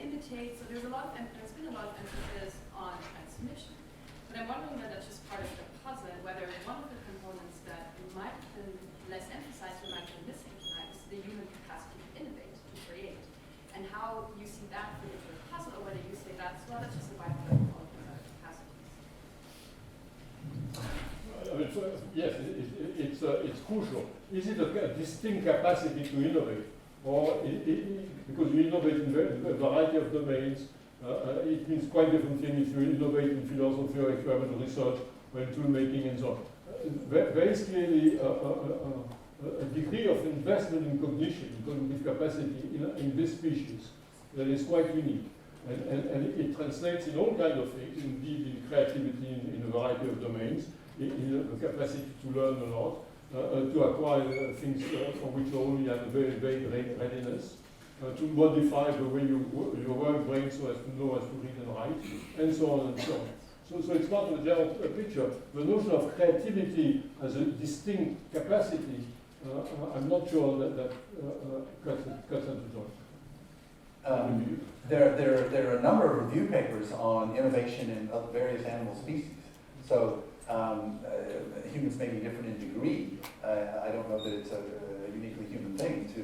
imitate. So there's been a lot of emphasis on transmission. But I'm wondering whether that's just part of the puzzle, and whether one of the components that might have been less emphasized or might have been missing tonight is the human capacity to innovate, to create, and how you see that fit into the puzzle, or whether you say that's just a byproduct of all of those other capacities. I mean, yes, it's crucial. Is it a distinct capacity to innovate? Or because you innovate in a variety of domains, it means quite different things if you innovate in philosophy or experimental research or in tool making and so on. There is clearly a degree of investment in cognitive capacity in this species that is quite unique. And it translates in all kinds of things, indeed in creativity in a variety of domains, in the capacity to learn a lot, to acquire things for which you only have a very vague readiness, to modify the way you work brain so as to know as to read and write, and so on and so on. So it's not a general picture. The notion of creativity as a distinct capacity, I'm not sure that cuts into joint. There are a number of review papers on innovation in various animal species. So humans may be different in degree. I don't know that it's a uniquely human thing to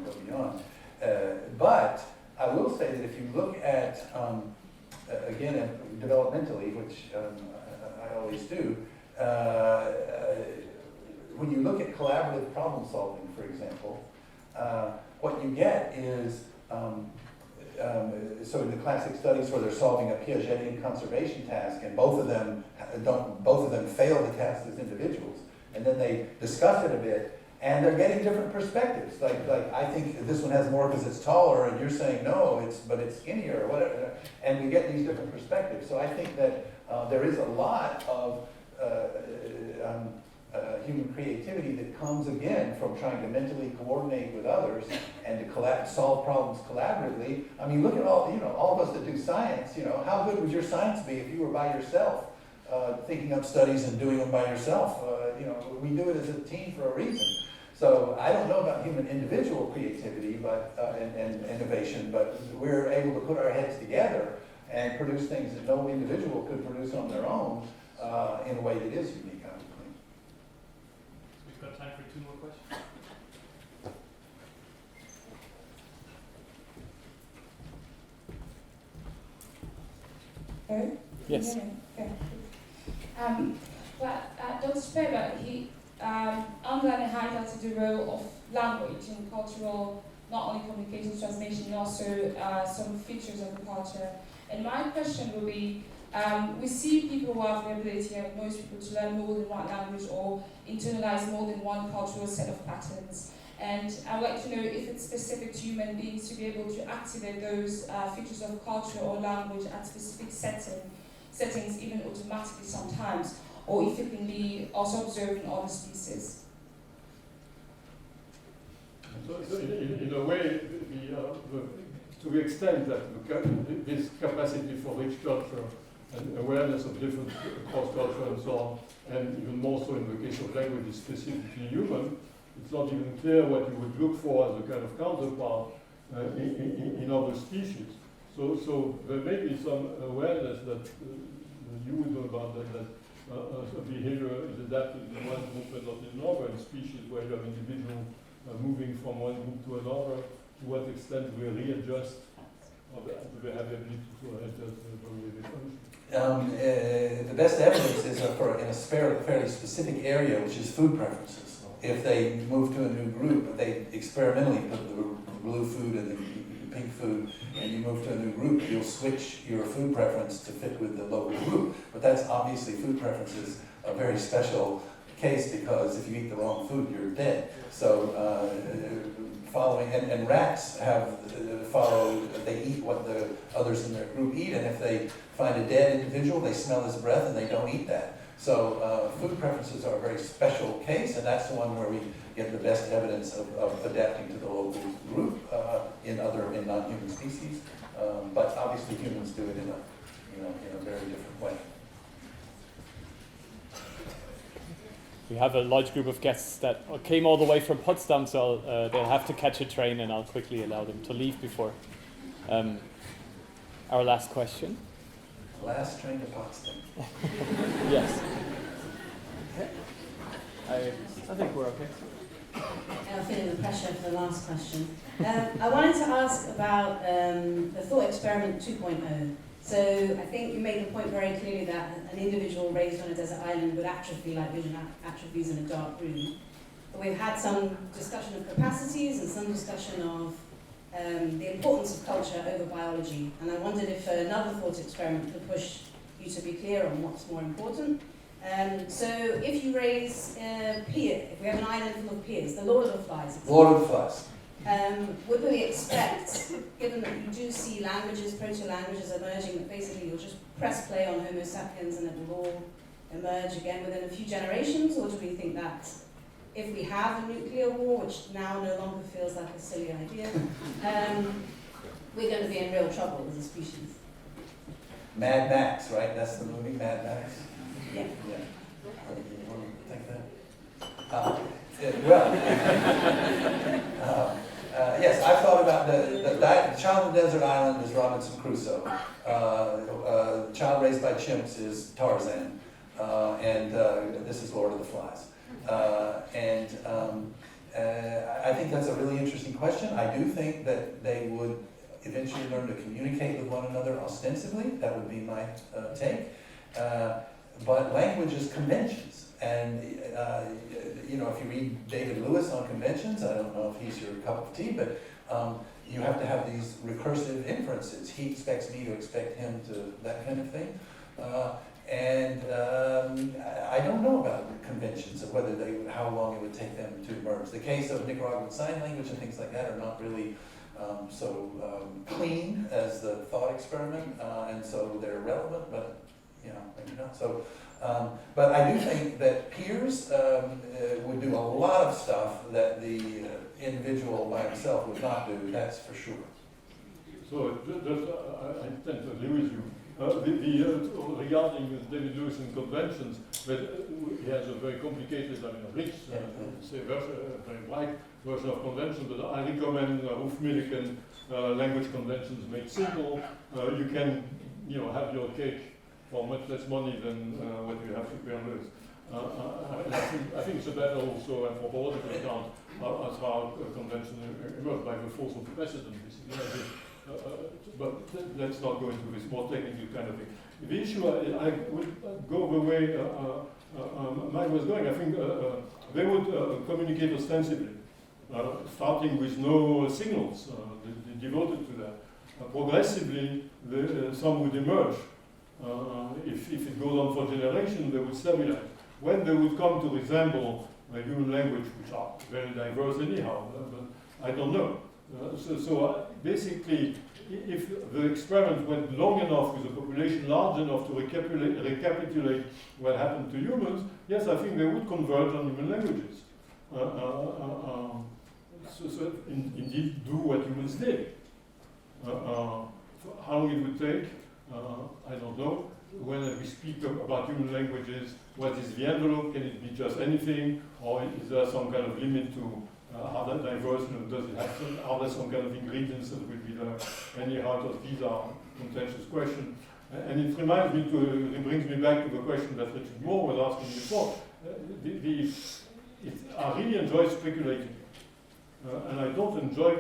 go beyond. But I will say that if you look at again developmentally, which I always do, when you look at collaborative problem solving, for example, what you get is so in the classic studies where they're solving a Piagetian conservation task, and both of them fail the task as individuals, and then they discuss it a bit, and they're getting different perspectives. Like I think this one has more because it's taller, and you're saying no, but it's skinnier or whatever, and we get these different perspectives. So I think that there is a lot of human creativity that comes again from trying to mentally coordinate with others and to solve problems collaboratively. I mean, look at all of us that do science. How good would your science be if you were by yourself, thinking up studies and doing them by yourself? We do it as a team for a reason. So I don't know about human individual creativity, and innovation, but we're able to put our heads together and produce things that no individual could produce on their own in a way that is unique. We've got time for 2 more questions. Hello? Yes. Okay. Dr. Sperber, he highlighted the role of language in cultural, not only communication, transmission, also some features of the culture. And my question would be, we see people who have the ability, and most people, to learn more than one language or internalize more than one cultural set of patterns. And I would like to know if it's specific to human beings to be able to activate those features of culture or language at specific settings, even automatically sometimes, or if it can be also observed in other species. So in a way, to the extent that this capacity for rich culture and awareness of different cross-culture and so on, and even more so in the case of language is specifically human, it's not even clear what you would look for as a kind of counterpart in other species. So there may be some awareness that you would know about that a behavior is adapted in one group and not in another. In species where you have individuals moving from one group to another, to what extent we readjust do they have the ability to adjust the way they function? The best evidence is in a fairly specific area, which is food preferences. if they move to a new group, they experimentally put the blue food and the pink food, and you move to a new group, you'll switch your food preference to fit with the local group. But that's obviously, food preference is a very special case, because if you eat the wrong food, you're dead. So following, and rats have they eat what the others in their group eat, and if they find a dead individual, they smell his breath and they don't eat that. So food preferences are a very special case, and that's the one where we get the best evidence of adapting to the local group in non-human species. But obviously humans do it in a very different way. We have a large group of guests that came all the way from Potsdam, so they'll have to catch a train, and I'll quickly allow them to leave before our last question. Last train to Potsdam. Yes. Okay. I think we're okay. I'm feeling the pressure for the last question. I wanted to ask about the thought experiment 2.0. So I think you made the point very clearly that an individual raised on a desert island would atrophy like vision atrophies in a dark room. But we've had some discussion of capacities and some discussion of the importance of culture over biology. And I wondered if another thought experiment could push you to be clear on what's more important. So if you raise peer, if we have an island full of peers, the Lord of the Flies. Lord of the Flies. Would we expect, given that you do see languages, proto-languages emerging, that basically you'll just press play on Homo sapiens and it will all emerge again within a few generations? Or do we think that if we have a nuclear war, which now no longer feels like a silly idea, we're going to be in real trouble as a species? Mad Max, right? That's the movie, Mad Max? Yeah. Yeah. You want to think that? Yes, I've thought about the child on the desert island is Robinson Crusoe. The child raised by chimps is Tarzan. And this is Lord of the Flies. I think that's a really interesting question. I do think that they would eventually learn to communicate with one another ostensibly. That would be my take. But language is conventions. And, if you read David Lewis on conventions, I don't know if he's your cup of tea, but you have to have these recursive inferences. He expects me to expect him to, that kind of thing. I don't know about conventions of whether how long it would take them to emerge. The case of Nicaraguan Sign Language and things like that are not really so clean as the thought experiment, and so they're relevant, but maybe not. So, but I do think that peers would do a lot of stuff that the individual by himself would not do. That's for sure. So, I tend to agree with you. Regarding David Lewis and conventions, but he has a very complicated, rich, very wide version of conventions, but I recommend Hoefmilk and language conventions made simple. You can, have your cake for much less money than what you have to pay on Lewis. I think it's a better also, and for political account, as how a convention emerged by the force of precedent, basically. But let's not go into this more technical kind of thing. The issue, I would go the way Mike was going. I think they would communicate ostensibly, starting with no signals devoted to that. Progressively, some would emerge. If it goes on for generations, they would stabilize. When they would come to resemble human language, which are very diverse anyhow, but I don't know. So basically, if the experiment went long enough with a population large enough to recapitulate what happened to humans, yes, I think they would converge on human languages. So indeed do what humans did. How long it would take, I don't know. When we speak about human languages, what is the envelope? Can it be just anything? Or is there some kind of limit to how that diverse, does it have some, are there some kind of ingredients that will be there? Anyhow, these are contentious questions. And it reminds me it brings me back to the question that Richard Moore was asking before. I really enjoy speculating. And I don't enjoy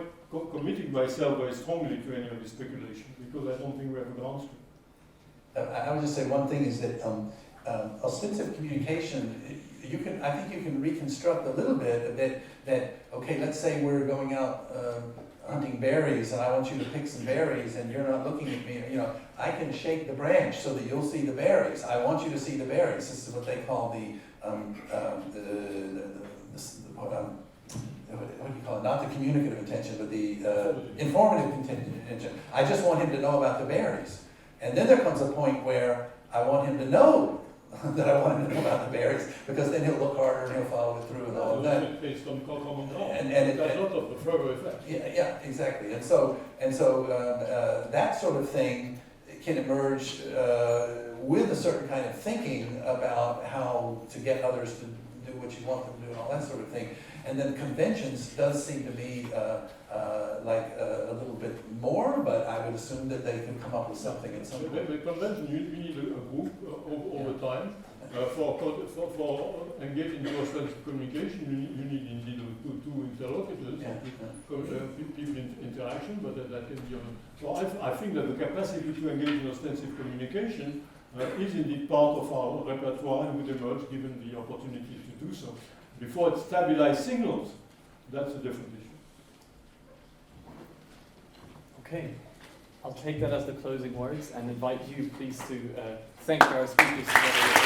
committing myself very strongly to any of this speculation, because I don't think we have a grounds to. I would just say one thing is that ostensive communication I think you can reconstruct a little bit that okay, let's say we're going out hunting berries, and I want you to pick some berries, and you're not looking at me. You know, I can shake the branch so that you'll see the berries. I want you to see the berries. This is what they call what do you call it? Not the communicative intention, but the informative intention. I just want him to know about the berries. And then there comes a point where I want him to know that I want him to know about the berries, because then he'll look harder and he'll follow it through and all of that. Based on common ground. And that's a lot of the further effect. Yeah, exactly. And so that sort of thing can emerge with a certain kind of thinking about how to get others to do what you want them to do and all that sort of thing. And then conventions does seem to be like a little bit more, but I would assume that they can come up with something at some point. The convention, you need a group over time. For engaging your sense of communication, you need indeed two interlocutors, people interaction, but that can be on. So I think that the capacity to engage in ostensive communication is indeed part of our repertoire and would emerge given the opportunity to do so. Before it stabilizes signals, that's a different issue. Okay, I'll take that as the closing words and invite you please to thank our speakers together.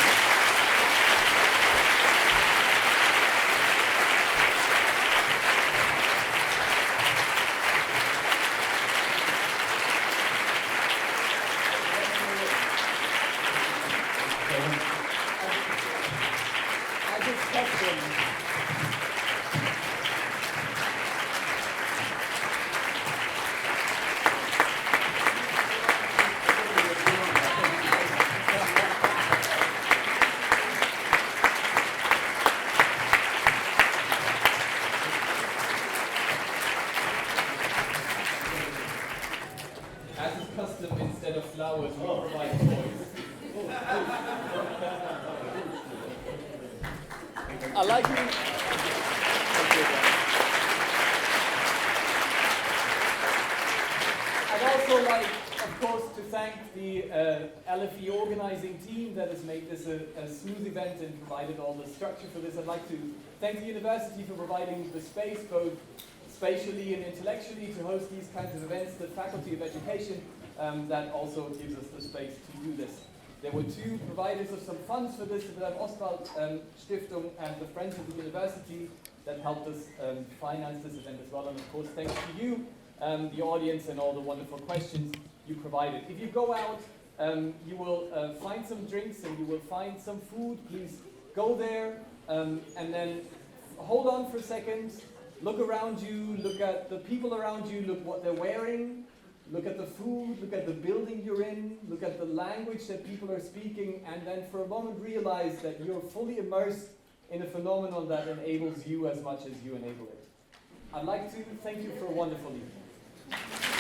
Instead of flowers, we provide toys. I like you. I'd also like, of course, to thank the LFE organizing team that has made this a smooth event and provided all the structure for this. I'd like to thank the university for providing the space, both spatially and intellectually, to host these kinds of events, the Faculty of Education, that also gives us the space to do this. There were two providers of some funds for this, the Wilhelm Ostwald Stiftung and the Friends of the University, that helped us finance this event as well. And of course, thanks to you, the audience, and all the wonderful questions you provided. If you go out, you will find some drinks and you will find some food. Please go there and then hold on for a second. Look around you, look at the people around you, look what they're wearing. Look at the food, look at the building you're in, look at the language that people are speaking, and then for a moment realize that you're fully immersed in a phenomenon that enables you as much as you enable it. I'd like to thank you for a wonderful evening.